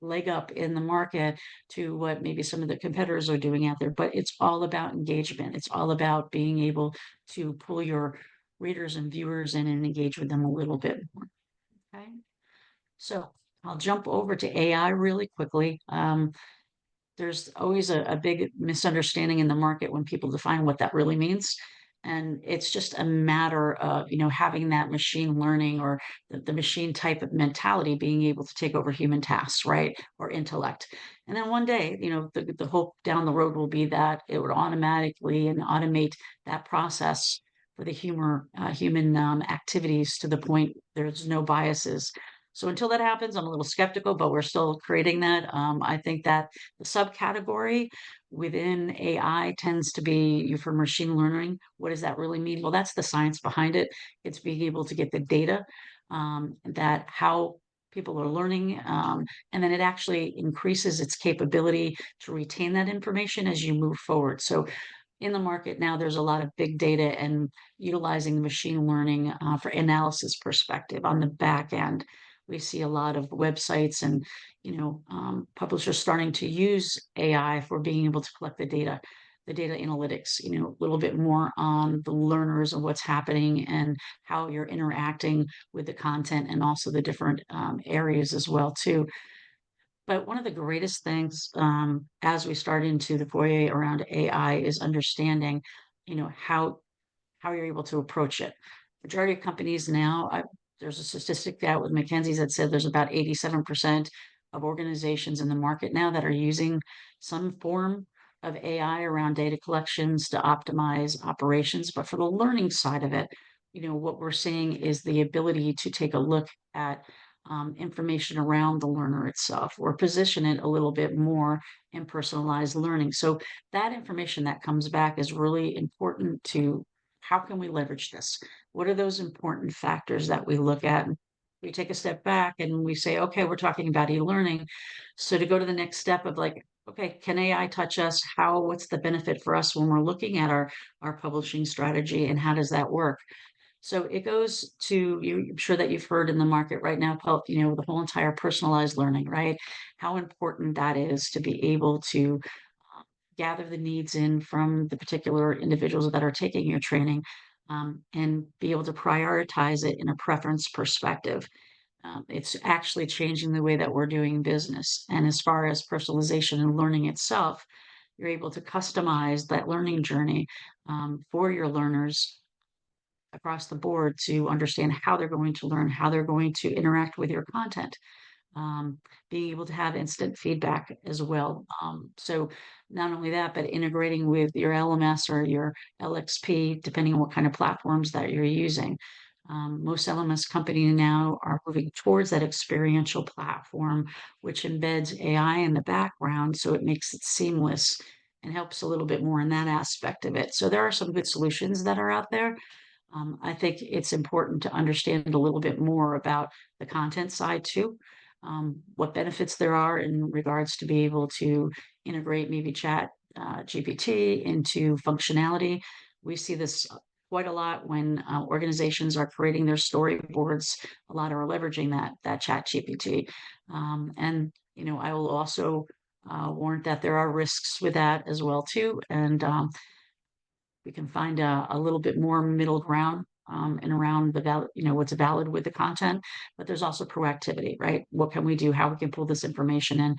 leg up in the market to what maybe some of the competitors are doing out there, but it's all about engagement. It's all about being able to pull your readers and viewers in and engage with them a little bit more. Okay. So I'll jump over to AI really quickly. There's always a big misunderstanding in the market when people define what that really means. And it's just a matter of, having that machine learning or the machine type of mentality being able to take over human tasks, right? Or intellect. And then one day, the hope down the road will be that it would automatically and automate that process for the human activities to the point there's no biases. So until that happens, I'm a little skeptical, but we're still creating that. I think that the subcategory within AI tends to be for machine learning. What does that really mean? Well, that's the science behind it. It's being able to get the data that how people are learning, and then it actually increases its capability to retain that information as you move forward. So in the market now, there's a lot of big data and utilizing machine learning for analysis perspective on the back end. We see a lot of websites and publishers starting to use AI for being able to collect the data analytics, a little bit more on the learners and what's happening and how you're interacting with the content and also the different areas as well too. But one of the greatest things as we start into the foyer around AI is understanding, how you're able to approach it. Majority of companies now, there's a statistic out with McKinsey's that said there's about 87% of organizations in the market now that are using some form of AI around data collections to optimize operations. But for the learning side of it, what we're seeing is the ability to take a look at information around the learner itself or position it a little bit more in personalized learning. So that information that comes back is really important to how can we leverage this? What are those important factors that we look at? We take a step back and we say, okay, we're talking about e-learning. So to go to the next step of like, okay, can AI touch us? What's the benefit for us when we're looking at our publishing strategy and how does that work? So it goes to I'm sure that you've heard in the market right now, the whole entire personalized learning, right? How important that is to be able to gather the needs in from the particular individuals that are taking your training and be able to prioritize it in a preference perspective. It's actually changing the way that we're doing business. And as far as personalization and learning itself, you're able to customize that learning journey for your learners across the board to understand how they're going to learn, how they're going to interact with your content. Being able to have instant feedback as well. So not only that, but integrating with your LMS or your LXP, depending on what kind of platforms that you're using. Most LMS companies now are moving towards that experiential platform, which embeds AI in the background, so it makes it seamless and helps a little bit more in that aspect of it. So there are some good solutions that are out there. I think it's important to understand a little bit more about the content side too. What benefits there are in regards to be able to integrate maybe chat GPT into functionality. We see this quite a lot when organizations are creating their storyboards. A lot are leveraging that chat GPT. And, I will also warrant that there are risks with that as well too. And we can find a little bit more middle ground and around what's valid with the content, but there's also proactivity, right? What can we do? How we can pull this information in,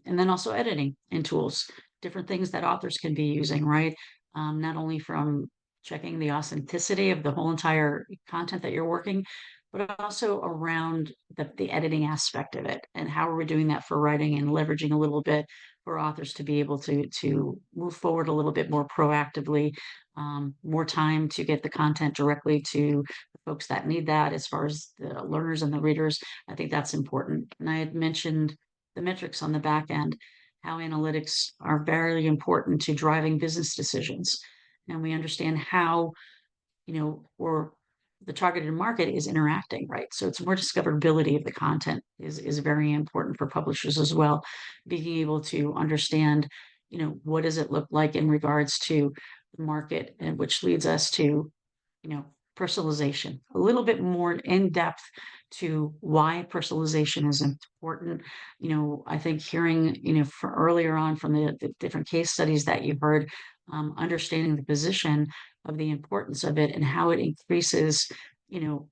and then also editing and tools, different things that authors can be using, right? Not only from checking the authenticity of the whole entire content that you're working, but also around the editing aspect of it and how are we doing that for writing and leveraging a little bit for authors to be able to move forward a little bit more proactively, more time to get the content directly to the folks that need that as far as the learners and the readers. I think that's important. And I had mentioned the metrics on the back end, how analytics are very important to driving business decisions. And we understand how, or the targeted market is interacting, right? So it's more discoverability of the content is very important for publishers as well. Being able to understand, what does it look like in regards to the market, and which leads us to, personalization, a little bit more in depth to why personalization is important. I think hearing, for earlier on from the different case studies that you heard, understanding the position of the importance of it and how it increases, you know,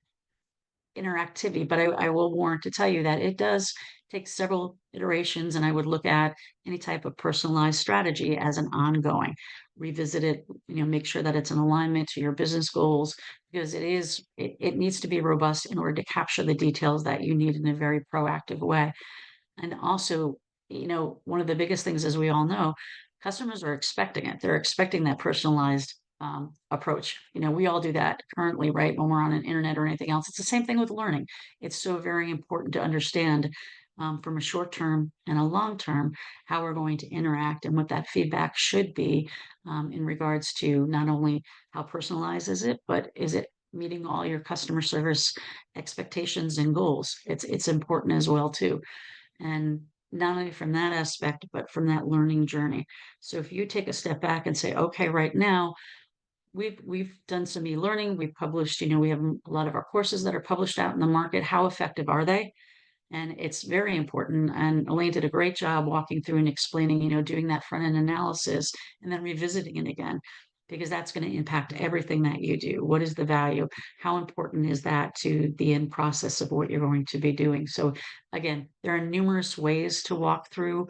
interactivity. But I will warrant to tell you that it does take several iterations, and I would look at any type of personalized strategy as an ongoing. Revisit it, make sure that it's in alignment to your business goals, because it needs to be robust in order to capture the details that you need in a very proactive way. And also, one of the biggest things, as we all know, customers are expecting it. They're expecting that personalized approach. We all do that currently, right? When we're on an internet or anything else. It's the same thing with learning. It's so very important to understand from a short term and a long term how we're going to interact and what that feedback should be in regards to not only how personalized is it, but is it meeting all your customer service expectations and goals? It's important as well too. And not only from that aspect, but from that learning journey. So if you take a step back and say, okay, right now, we've done some e-learning, we've published, we have a lot of our courses that are published out in the market. How effective are they? And it's very important. And Elaine did a great job walking through and explaining, doing that front end analysis and then revisiting it again, because that's going to impact everything that you do. What is the value? How important is that to the end process of what you're going to be doing? So again, there are numerous ways to walk through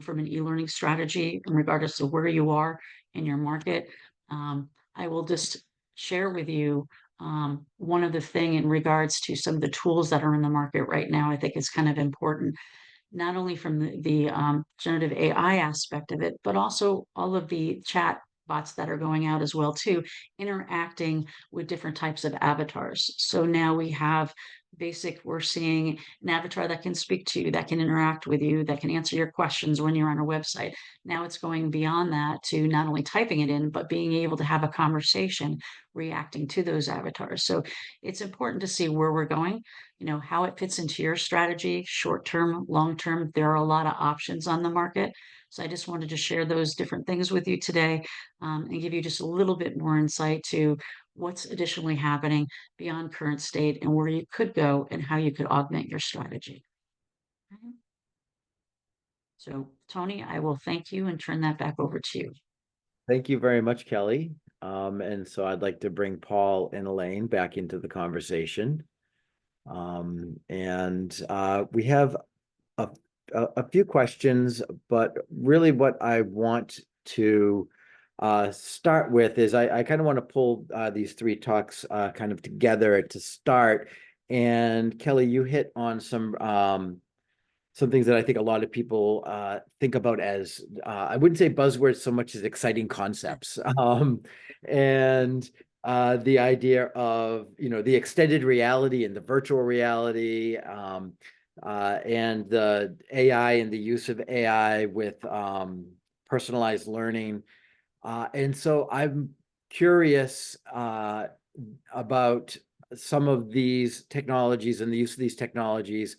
from an e-learning strategy, regardless of where you are in your market. I will just share with you one other thing in regards to some of the tools that are in the market right now. I think it's kind of important, not only from the generative AI aspect of it, but also all of the chat bots that are going out as well too, interacting with different types of avatars. So now we have we're seeing an avatar that can speak to you, that can interact with you, that can answer your questions when you're on a website. Now it's going beyond that to not only typing it in, but being able to have a conversation reacting to those avatars. So it's important to see where we're going, how it fits into your strategy, short term, long term. There are a lot of options on the market. So I just wanted to share those different things with you today and give you just a little bit more insight to what's additionally happening beyond current state and where you could go and how you could augment your strategy. Okay. So Tony, I will thank you and turn that back over to you. Thank you very much, Kelly. And so I'd like to bring Paul and Elaine back into the conversation. We have a few questions, but really what I want to start with is I kind of want to pull these three talks kind of together to start. And Kelly, you hit on some things that I think a lot of people think about as I wouldn't say buzzwords so much as exciting concepts. And the idea of the extended reality and the virtual reality, and the AI and the use of AI with personalized learning. And so I'm curious about some of these technologies and the use of these technologies,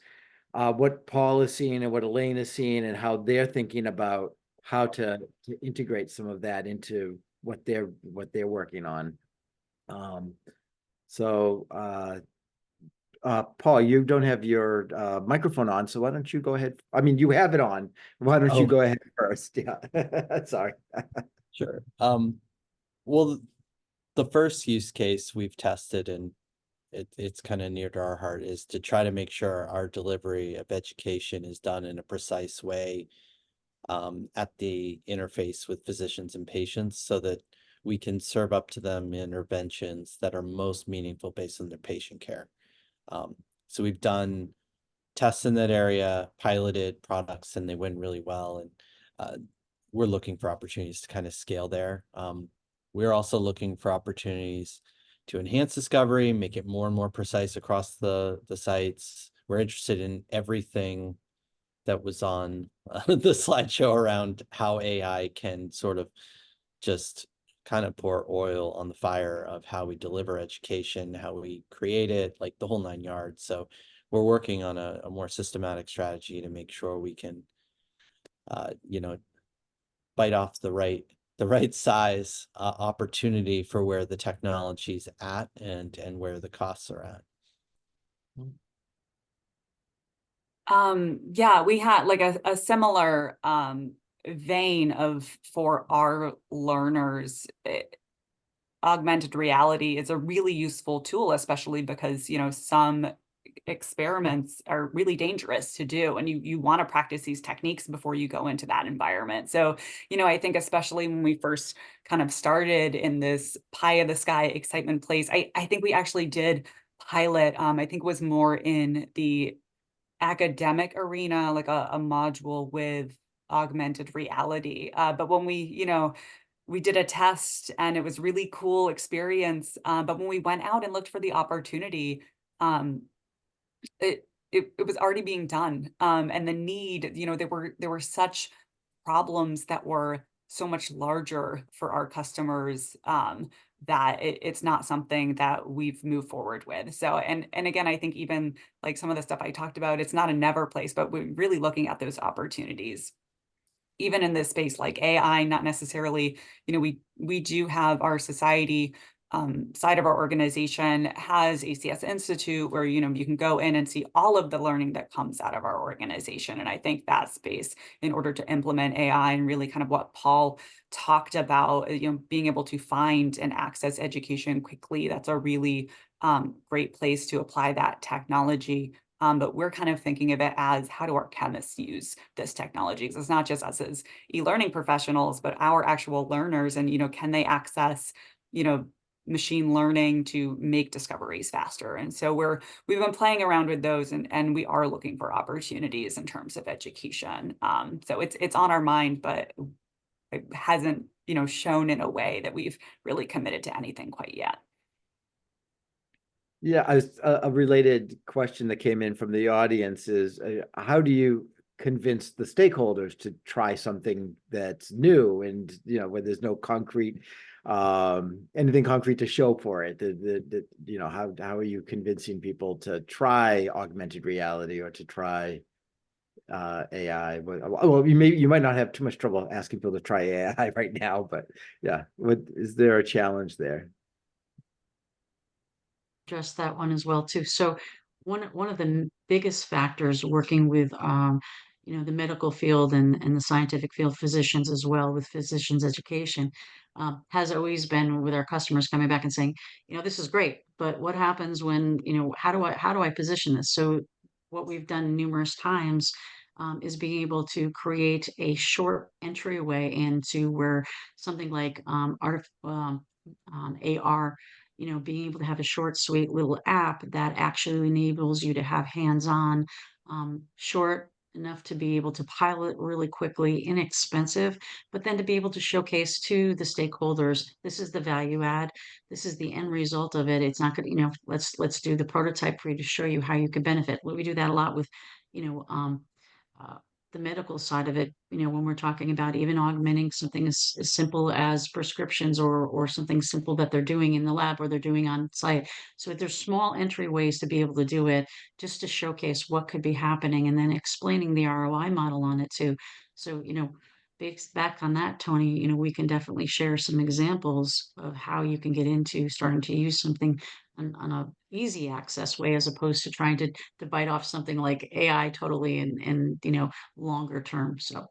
what Paul is seeing and what Elaine is seeing, and how they're thinking about how to integrate some of that into what they're working on. Paul, you don't have your microphone on, so why don't you go ahead? I mean, you have it on. Why don't you go ahead first? Yeah, sorry. Sure. Well, the first use case we've tested, and it's kind of near to our heart, is to try to make sure our delivery of education is done in a precise way at the interface with physicians and patients, so that we can serve up to them interventions that are most meaningful based on their patient care. So we've done tests in that area, piloted products, and they went really well. And we're looking for opportunities to kind of scale there. We're also looking for opportunities to enhance discovery, make it more and more precise across the sites. We're interested in everything that was on the slideshow around how AI can sort of just kind of pour oil on the fire of how we deliver education, how we create it, like the whole 9 yards. So we're working on a more systematic strategy to make sure we can, you know, bite off the right size opportunity for where the technology's at and where the costs are at. Yeah, we had like a similar vein of, for our learners, augmented reality is a really useful tool, especially because, you know, some experiments are really dangerous to do, and you want to practice these techniques before you go into that environment. So, you know, I think especially when we first kind of started in this pie of the sky excitement place, I think we actually did pilot, I think it was more in the academic arena, like a module with augmented reality. But when we, you know, we did a test and it was really cool experience. But when we went out and looked for the opportunity, um, it was already being done. And the need, you know, there were such problems that were so much larger for our customers, that it's not something that we've moved forward with. So, and again, I think even like some of the stuff I talked about, it's not a never place, but we're really looking at those opportunities. Even in this space like AI, not necessarily, you know, we do have our society side of our organization has ACS Institute, where, you know, you can go in and see all of the learning that comes out of our organization. And I think that space, in order to implement AI and really kind of what Paul talked about, you know, being able to find and access education quickly, that's a really great place to apply that technology. But we're kind of thinking of it as, how do our chemists use this technology? Because it's not just us as e-learning professionals, but our actual learners, and, you know, can they access, you know, machine learning to make discoveries faster? And so we've been playing around with those, and we are looking for opportunities in terms of education. So it's on our mind, but it hasn't, you know, shown in a way that we've really committed to anything quite yet. Yeah, a related question that came in from the audience is, how do you convince the stakeholders to try something that's new, and, you know, where there's no concrete, anything concrete to show for it? You know, how are you convincing people to try augmented reality or to try AI? Well, you might not have too much trouble asking people to try AI right now, but yeah, is there a challenge there? Address that one as well too. So one of the biggest factors working with you know, the medical field and the scientific field, physicians as well, with physicians education, has always been with our customers coming back and saying, you know, this is great, but what happens when, you know, how do I position this? So what we've done numerous times is being able to create a short entryway into where something like AR, you know, being able to have a short, sweet little app that actually enables you to have hands-on, short enough to be able to pilot really quickly, inexpensive, but then to be able to showcase to the stakeholders, this is the value add, this is the end result of it. It's not gonna, you know, let's do the prototype for you to show you how you could benefit. We do that a lot with, you know, uh, the medical side of it, you know, when we're talking about even augmenting something as simple as prescriptions, or something simple that they're doing in the lab or they're doing on site. So there's small entryways to be able to do it, just to showcase what could be happening, and then explaining the ROI model on it too. So, you know, back on that, Tony, you know, we can definitely share some examples of how you can get into starting to use something on a easy access way, as opposed to trying to bite off something like AI totally and you know, longer term. So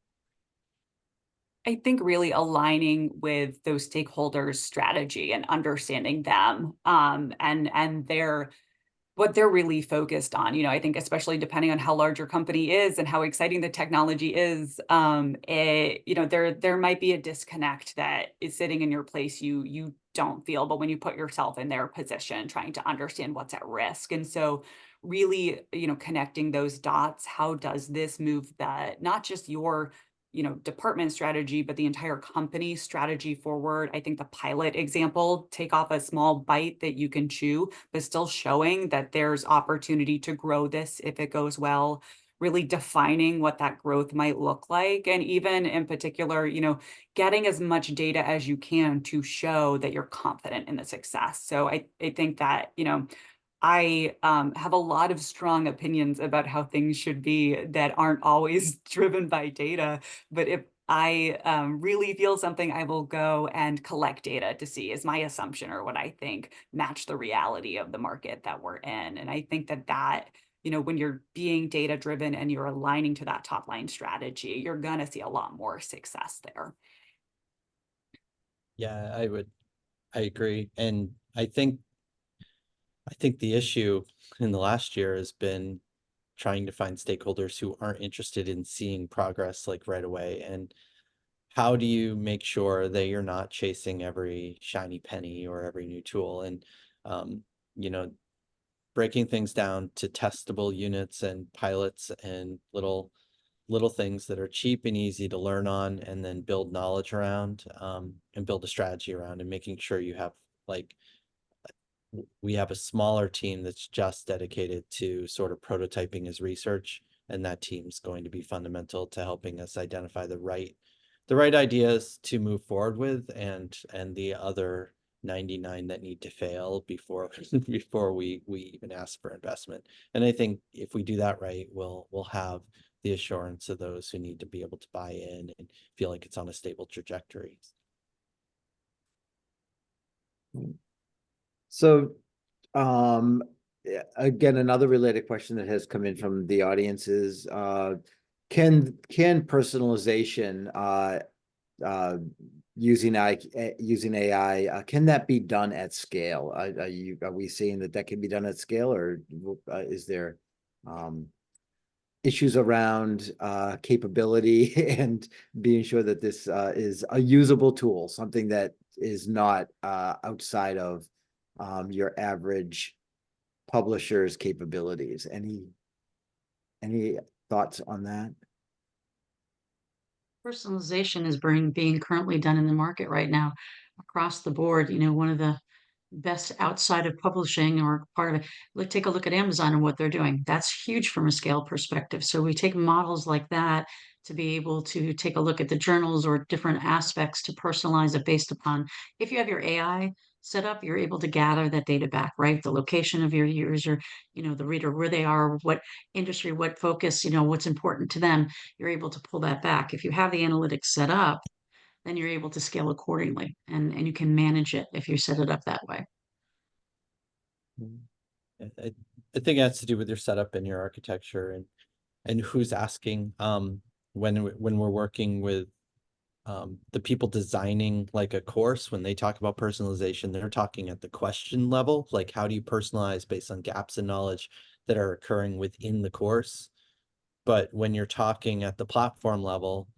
I think really aligning with those stakeholders' strategy and understanding them, and their, what they're really focused on. You know, I think especially depending on how large your company is and how exciting the technology is, you know, there might be a disconnect that is sitting in your place you don't feel, but when you put yourself in their position, trying to understand what's at risk. And so really, you know, connecting those dots, how does this move that, not just your department strategy, but the entire company strategy forward. I think the pilot example, take off a small bite that you can chew, but still showing that there's opportunity to grow this if it goes well, really defining what that growth might look like. And even in particular, getting as much data as you can to show that you're confident in the success. So I think that, I have a lot of strong opinions about how things should be that aren't always driven by data. But if I really feel something, I will go and collect data to see, is my assumption or what I think match the reality of the market that we're in. And I think that when you're being data driven and you're aligning to that top line strategy, you're going to see a lot more success there. Yeah, I agree. And I think the issue in the last year has been trying to find stakeholders who aren't interested in seeing progress like right away. And how do you make sure that you're not chasing every shiny penny or every new tool? And, you know, breaking things down to testable units and pilots and little things that are cheap and easy to learn on, and then build knowledge around, and build a strategy around, and making sure you have, like, we have a smaller team that's just dedicated to sort of prototyping as research, and that team's going to be fundamental to helping us identify the right ideas to move forward with, and the other 99 that need to fail before before we even ask for investment. And I think if we do that right, we'll have the assurance of those who need to be able to buy in and feel like it's on a stable trajectory. So, again, another related question that has come in from the audience is, can personalization, using AI, can that be done at scale? Are we seeing that can be done at scale, or is there issues around capability and being sure that this is a usable tool, something that is not outside of your average publisher's capabilities? Any thoughts on that? Personalization is being currently done in the market right now across the board. One of the best outside of publishing or part of it, take a look at Amazon and what they're doing. That's huge from a scale perspective. So we take models like that to be able to take a look at the journals or different aspects to personalize it based upon, if you have your AI set up, you're able to gather that data back, right? The location of your user, the reader, where they are, what industry, what focus, what's important to them. You're able to pull that back. If you have the analytics set up, then you're able to scale accordingly, and you can manage it if you set it up that way. I think it has to do with your setup and your architecture, and who's asking. When we're working with the people designing like a course, when they talk about personalization, they're talking at the question level, like how do you personalize based on gaps in knowledge that are occurring within the course. But when you're talking at the platform level,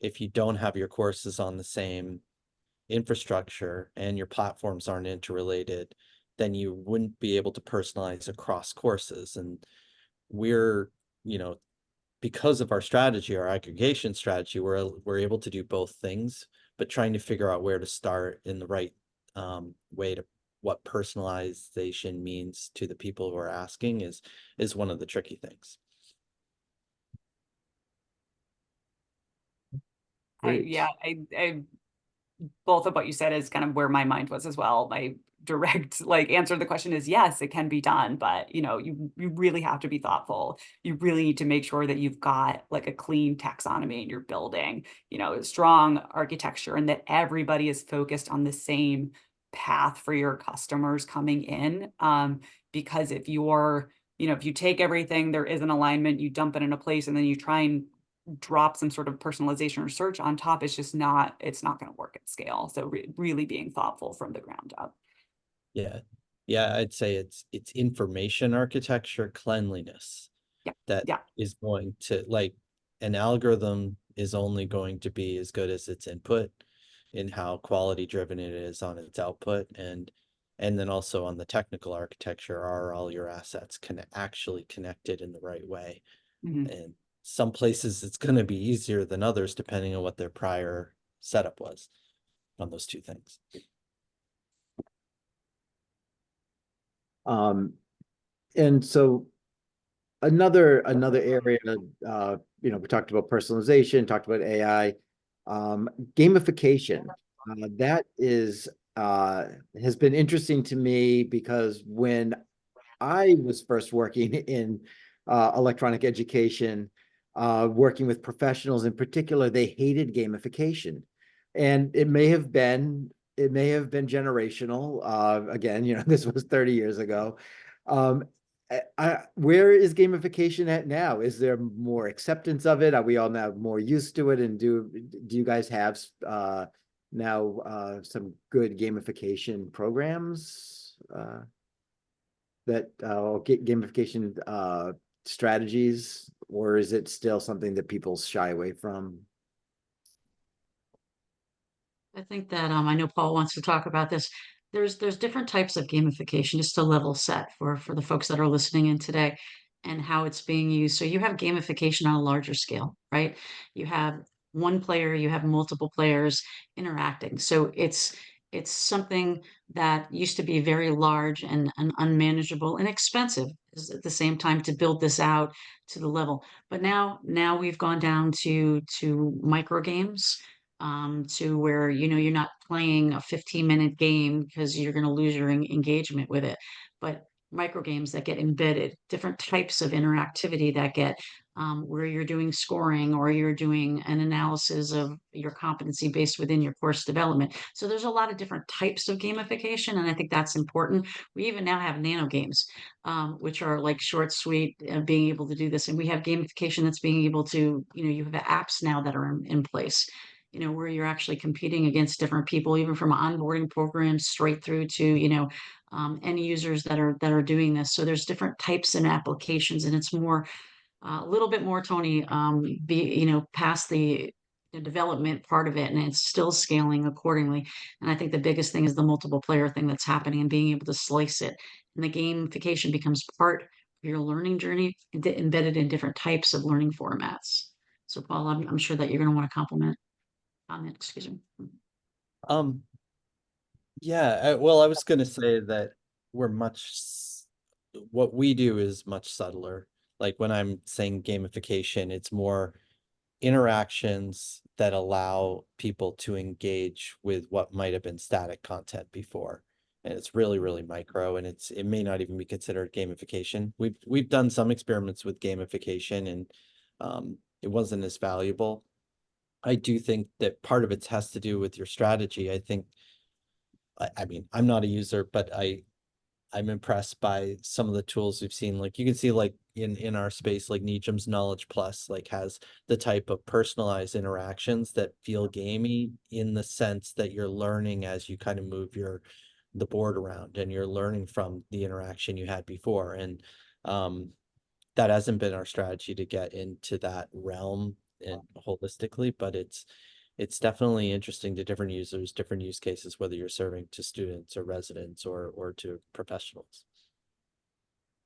if you don't have your courses on the same infrastructure and your platforms aren't interrelated, then you wouldn't be able to personalize across courses. And we're, because of our strategy, our aggregation strategy, we're able to do both things, but trying to figure out where to start in the right way to what personalization means to the people who are asking is one of the tricky things. I both of what you said is kind of where my mind was as well. My direct answer to the question is yes, it can be done, but you really have to be thoughtful. You really need to make sure that you've got a clean taxonomy and you're building, a strong architecture, and that everybody is focused on the same path for your customers coming in. Because if you take everything, there is an alignment, you dump it in a place, and then you try and drop some sort of personalization or search on top, it's not going to work at scale. So really being thoughtful from the ground up. Yeah, I'd say it's information architecture cleanliness that is going to, an algorithm is only going to be as good as its input, in how quality driven it is on its output, and then also on the technical architecture, are all your assets actually connected in the right way? Mm-hmm. And some places it's going to be easier than others, depending on what their prior setup was on those two things. And so another area, we talked about personalization, talked about AI, gamification. That has been interesting to me because when I was first working in electronic education, working with professionals in particular, they hated gamification. And it may have been generational. Again, this was 30 years ago. Where is gamification at now? Is there more acceptance of it? Are we all now more used to it? And do you guys have now some good gamification programs that gamification strategies, or is it still something that people shy away from? I think that I know Paul wants to talk about this. There's different types of gamification, just to level set for the folks that are listening in today and how it's being used. So you have gamification on a larger scale, right? You have one player, you have multiple players interacting. So it's something that used to be very large and unmanageable and expensive at the same time to build this out to the level. But now we've gone down to micro games, to where you're not playing a 15-minute game because you're going to lose your engagement with it, but micro games that get embedded, different types of interactivity that get where you're doing scoring or you're doing an analysis of your competency based within your course development. So there's a lot of different types of gamification, and I think that's important. We even now have nano games, which are like short, sweet, being able to do this, and we have gamification that's being able to, you have apps now that are in place, where you're actually competing against different people, even from onboarding programs straight through to, end users that are doing this. So there's different types and applications, and it's more, a little bit more, Tony, past the development part of it, and it's still scaling accordingly. And I think the biggest thing is the multiple player thing that's happening and being able to slice it. And the gamification becomes part of your learning journey, embedded in different types of learning formats. So, Paul, I'm sure that you're going to want to comment. Excuse me. Yeah, well, I was going to say that what we do is much subtler. Like when I'm saying gamification, it's more interactions that allow people to engage with what might have been static content before. And it's really, really micro, and it may not even be considered gamification. We've done some experiments with gamification, and it wasn't as valuable. I do think that part of it has to do with your strategy. I mean, I'm not a user, but I'm impressed by some of the tools we've seen. Like you can see, like in our space, like Nietzsche's Knowledge Plus, like has the type of personalized interactions that feel gamey, in the sense that you're learning as you kind of move the board around, and you're learning from the interaction you had before. And that hasn't been our strategy to get into that realm and holistically, but it's definitely interesting to different users, different use cases, whether you're serving to students or residents or to professionals.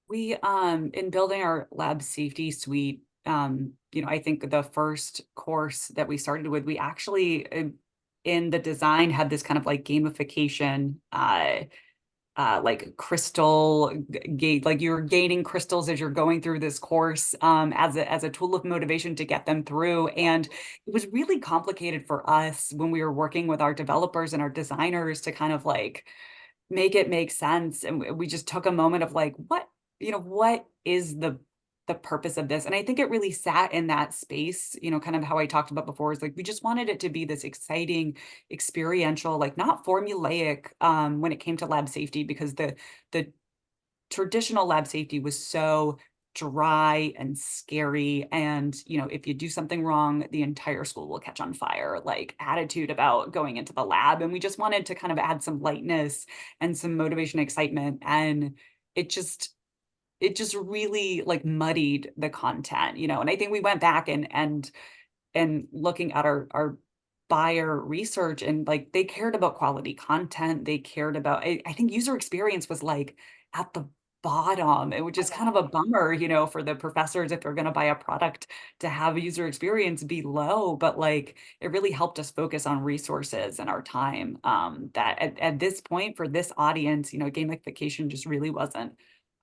We, in building our lab safety suite, I think the first course that we started with, we actually, in the design, had this kind of like gamification, like crystal gate, like you're gaining crystals as you're going through this course, as a tool of motivation to get them through. And it was really complicated for us when we were working with our developers and our designers to kind of like make it make sense. And we just took a moment of like, what is the purpose of this? And I think it really sat in that space, kind of how I talked about before, is like we just wanted it to be this exciting, experiential, like not formulaic, when it came to lab safety, because the traditional lab safety was so dry and scary. And, if you do something wrong, the entire school will catch on fire, like attitude about going into the lab. And we just wanted to kind of add some lightness and some motivation, excitement. And it just really like muddied the content, and I think we went back and looking at our buyer research, and like they cared about quality content. They cared about, I think user experience was like at the bottom, which is kind of a bummer, you know, for the professors if they're going to buy a product to have a user experience be low. But like, it really helped us focus on resources and our time. That at this point for this audience, you know, gamification just really wasn't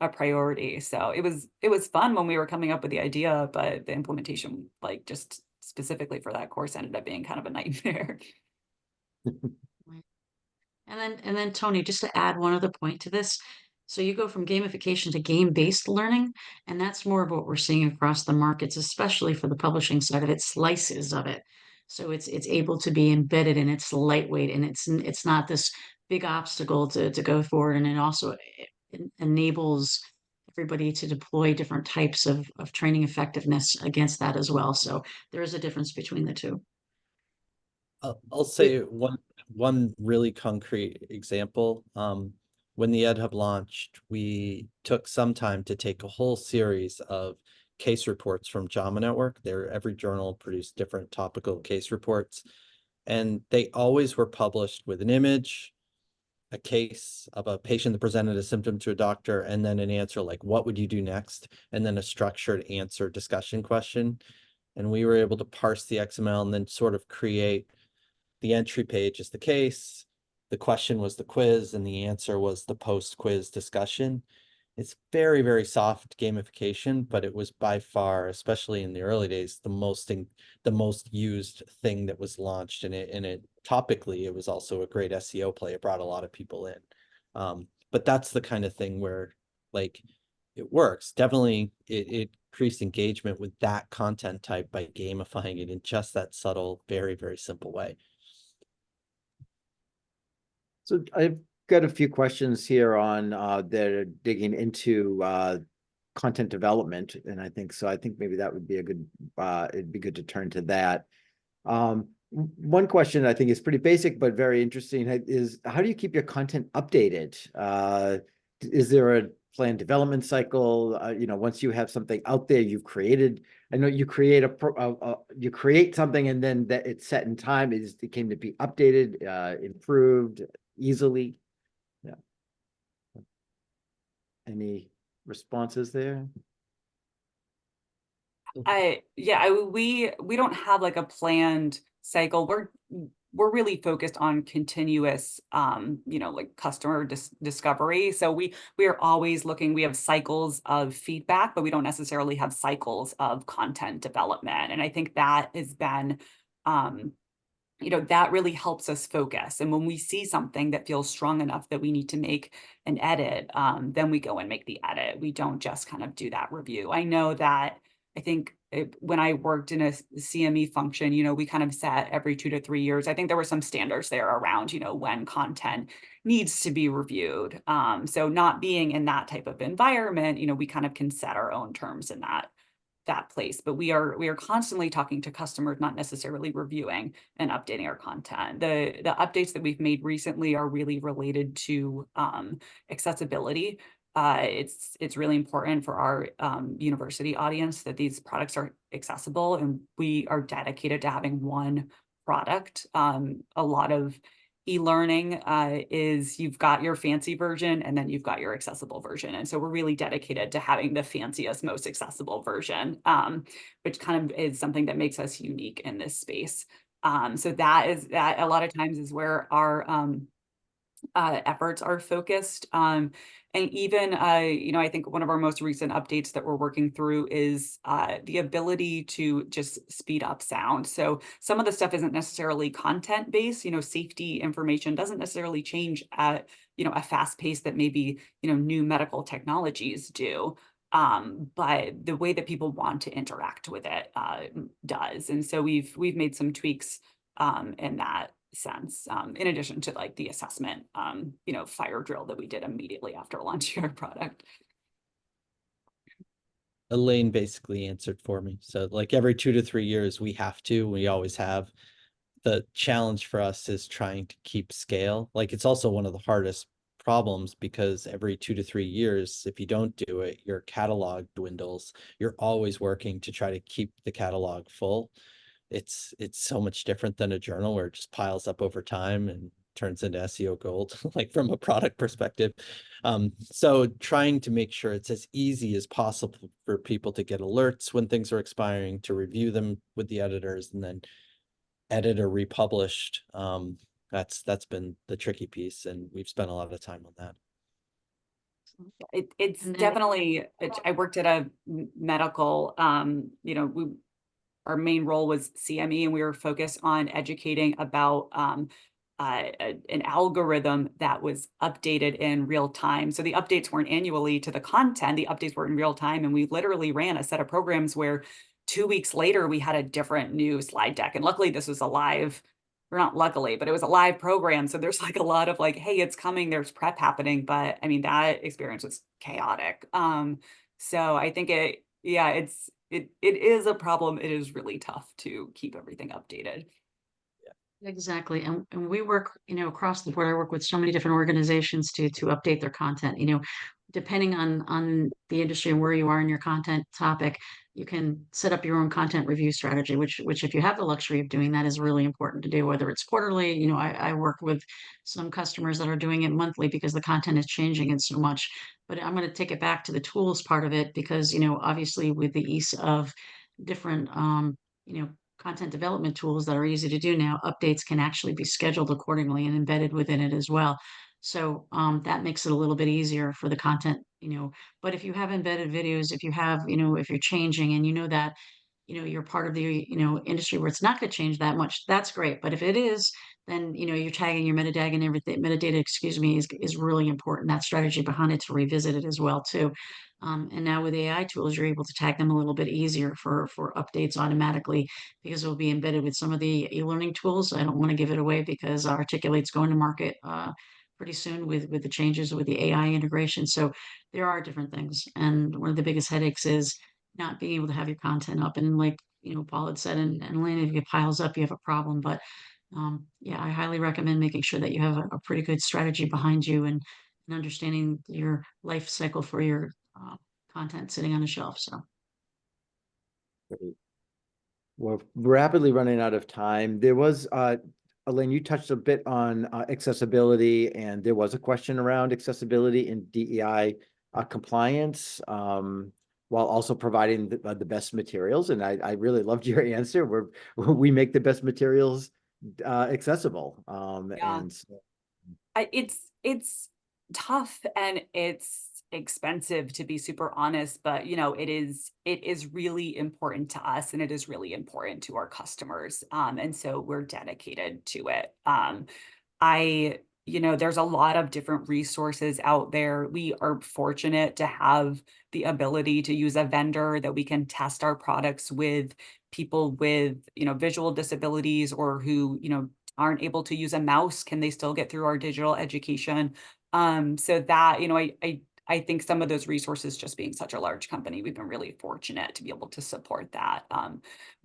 a priority. So it was fun when we were coming up with the idea, but the implementation, like just specifically for that course, ended up being kind of a nightmare. And then Tony, just to add one other point to this. So you go from gamification to game-based learning, and that's more of what we're seeing across the markets, especially for the publishing side of it, slices of it. So it's able to be embedded and it's lightweight and it's not this big obstacle to go forward. And it also enables everybody to deploy different types of training effectiveness against that as well. So there is a difference between the two. I'll say one really concrete example. When the EdHub launched, we took some time to take a whole series of case reports from JAMA Network. Every journal produced different topical case reports, and they always were published with an image, a case of a patient that presented a symptom to a doctor, and then an answer like, what would you do next? And then a structured answer discussion question. And we were able to parse the XML and then sort of create the entry page is the case, the question was the quiz, and the answer was the post-quiz discussion. It's very, very soft gamification, but it was by far, especially in the early days, the most used thing that was launched. And it topically, it was also a great SEO play. It brought a lot of people in. But that's the kind of thing where like it works. Definitely it increased engagement with that content type by gamifying it in just that subtle, very, very simple way. So I've got a few questions here on that are digging into content development, and I think maybe that would be a good it'd be good to turn to that. One question I think is pretty basic but very interesting is, how do you keep your content updated? Is there a planned development cycle? You know, once you have something out there you've created, I know you create you create something and then that it's set in time. It came to be updated, improved easily. Yeah. Any responses there? We don't have like a planned cycle. We're really focused on continuous you know, like customer discovery. So we are always looking. We have cycles of feedback, but we don't necessarily have cycles of content development. And I think that has been you know, that really helps us focus. And when we see something that feels strong enough that we need to make an edit, then we go and make the edit. We don't just kind of do that review. I know that I think when I worked in a CME function, you know, we kind of set every 2 to 3 years. I think there were some standards there around, you know, when content needs to be reviewed. So not being in that type of environment, you know, we kind of can set our own terms in that place, but we are constantly talking to customers, not necessarily reviewing and updating our content. The updates that we've made recently are really related to accessibility. It's really important for our university audience that these products are accessible, and we are dedicated to having one product. A lot of e-learning is you've got your fancy version and then you've got your accessible version. And so we're really dedicated to having the fanciest, most accessible version, which kind of is something that makes us unique in this space. So that a lot of times is where our efforts are focused. And even, you know, I think one of our most recent updates that we're working through is the ability to just speed up sound. So some of the stuff isn't necessarily content based, you know, safety information doesn't necessarily change at, you know, a fast pace that maybe, you know, new medical technologies do. But the way that people want to interact with it does. And so we've made some tweaks in that sense, in addition to like the assessment, you know, fire drill that we did immediately after launching our product. Elaine basically answered for me. So like every 2 to 3 years, we always have. The challenge for us is trying to keep scale. Like it's also one of the hardest problems because every 2 to 3 years, if you don't do it, your catalog dwindles. You're always working to try to keep the catalog full. It's so much different than a journal where it just piles up over time and turns into SEO gold, like from a product perspective. So trying to make sure it's as easy as possible for people to get alerts when things are expiring, to review them with the editors, and then edit or republished. That's been the tricky piece, and we've spent a lot of time on that. It's And then- definitely, I worked at a medical, our main role was CME, and we were focused on educating about an algorithm that was updated in real time. So the updates weren't annually to the content, the updates were in real time. And we literally ran a set of programs where 2 weeks later, we had a different new slide deck. And luckily this was a live, or not luckily, but it was a live program. So there's like a lot of like, hey, it's coming, there's prep happening. But I mean, that experience was chaotic. So I think it is a problem. It is really tough to keep everything updated. Exactly. And we work, across the board. I work with so many different organizations to update their content, depending on the industry and where you are in your content topic, you can set up your own content review strategy, which if you have the luxury of doing that, is really important to do, whether it's quarterly. I work with some customers that are doing it monthly because the content is changing and so much. But I'm going to take it back to the tools part of it because, obviously with the ease of different, content development tools that are easy to do now, updates can actually be scheduled accordingly and embedded within it as well. So that makes it a little bit easier for the content, but if you have embedded videos, if you have, if you're changing and that, you're part of the, industry where it's not going to change that much, that's great. But if it is, then, you're tagging your metadata and everything, excuse me, is really important. That strategy behind it to revisit it as well too. And now with AI tools, you're able to tag them a little bit easier for updates automatically because it will be embedded with some of the e-learning tools. I don't want to give it away because Articulate's going to market pretty soon with the changes with the AI integration. So there are different things. And one of the biggest headaches is not being able to have your content up. And like, Paul had said, and Elaine, if it piles up, you have a problem. But yeah, I highly recommend making sure that you have a pretty good strategy behind you and understanding your life cycle for your content sitting on a shelf. So. Great. We're rapidly running out of time. There was, Elaine, you touched a bit on accessibility, and there was a question around accessibility in DEI compliance, while also providing the best materials. And I really loved your answer. We make the best materials accessible. Yeah. And so, it's tough and it's expensive, to be super honest, but it is really important to us and it is really important to our customers. And so we're dedicated to it. There's a lot of different resources out there. We are fortunate to have the ability to use a vendor that we can test our products with, people with, visual disabilities, or who, aren't able to use a mouse. Can they still get through our digital education? So that, I think some of those resources, just being such a large company, we've been really fortunate to be able to support that.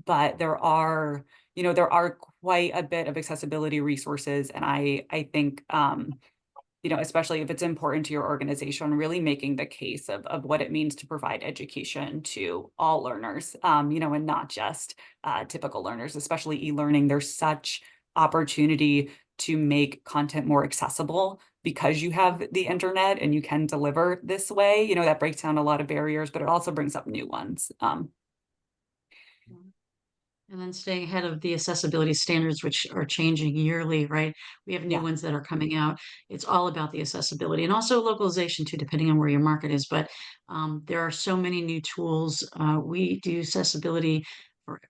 But there are quite a bit of accessibility resources. And I think, especially if it's important to your organization, really making the case of what it means to provide education to all learners, and not just typical learners, especially e-learning. There's such opportunity to make content more accessible because you have the internet and you can deliver this way. That breaks down a lot of barriers, but it also brings up new ones. And then staying ahead of the accessibility standards, which are changing yearly, right? We have new ones that are coming out. It's all about the accessibility and also localization too, depending on where your market is. But there are so many new tools. We do accessibility for,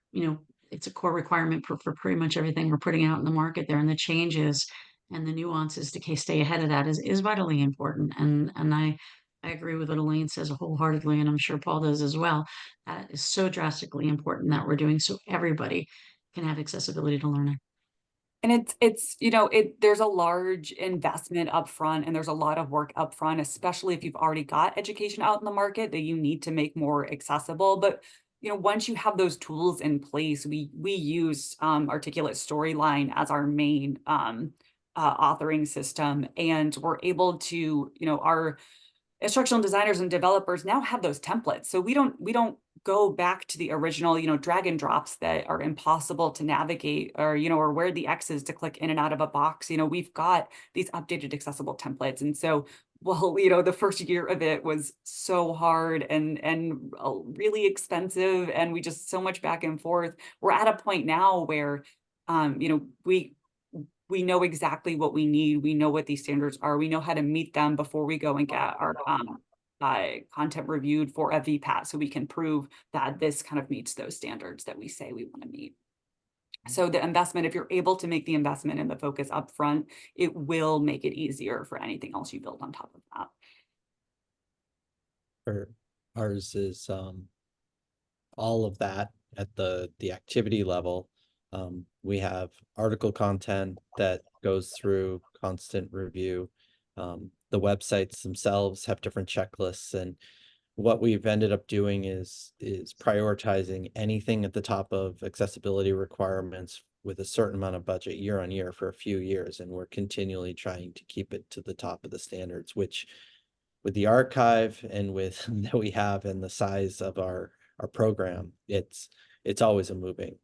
it's a core requirement for pretty much everything we're putting out in the market there. And the changes and the nuances to stay ahead of that is vitally important. And I agree with what Elaine says wholeheartedly, and I'm sure Paul does as well. That is so drastically important that we're doing so everybody can have accessibility to learning. And there's a large investment up front and there's a lot of work up front, especially if you've already got education out in the market that you need to make more accessible. But once you have those tools in place, we use Articulate Storyline as our main authoring system, and we're able to, our instructional designers and developers now have those templates. So we don't go back to the original, drag and drops that are impossible to navigate, or, or where the X is to click in and out of a box. We've got these updated accessible templates. And so, well, the first year of it was so hard and really expensive, and we just so much back and forth. We're at a point now where, we know exactly what we need. We know what these standards are. We know how to meet them before we go and get our content reviewed for a VPAT, so we can prove that this kind of meets those standards that we say we want to meet. So the investment, if you're able to make the investment and the focus up front, it will make it easier for anything else you build on top of that. For ours is all of that at the activity level. We have article content that goes through constant review. The websites themselves have different checklists, and what we've ended up doing is prioritizing anything at the top of accessibility requirements with a certain amount of budget year on year for a few years, and we're continually trying to keep it to the top of the standards, which with the archive and with that we have and the size of our program, it's always a moving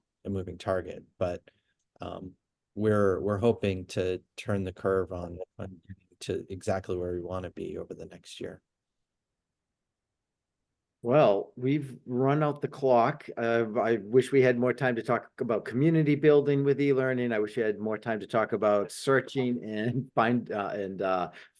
target, but we're hoping to turn the curve on to exactly where we want to be over the next year. Well, we've run out the clock. I wish we had more time to talk about community building with eLearning. I wish we had more time to talk about searching and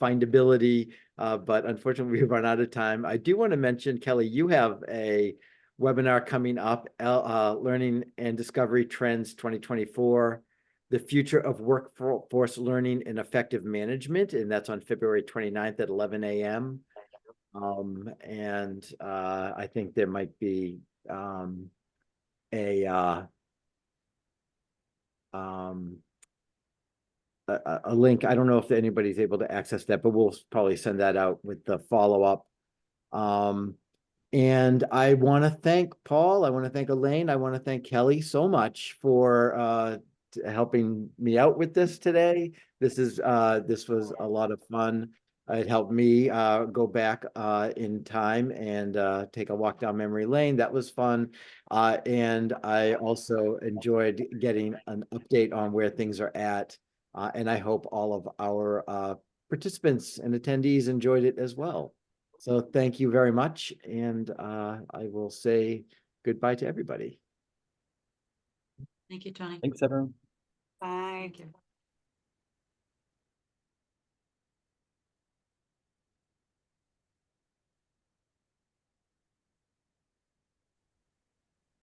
findability. But unfortunately, we've run out of time. I do want to mention, Kelly, you have a webinar coming up, Learning and Discovery Trends 2024, the Future of Workforce Learning and Effective Management, and that's on February 29th at 11 a.m. I think there might be a link. I don't know if anybody's able to access that, but we'll probably send that out with the follow-up. And I want to thank Paul. I want to thank Elaine. I want to thank Kelly so much for helping me out with this today. This was a lot of fun. It helped me go back in time and take a walk down memory lane. That was fun. And I also enjoyed getting an update on where things are at. And I hope all of our participants and attendees enjoyed it as well. So thank you very much. And I will say goodbye to everybody. Thank you, Tony. Thanks, everyone. Bye. Thank you.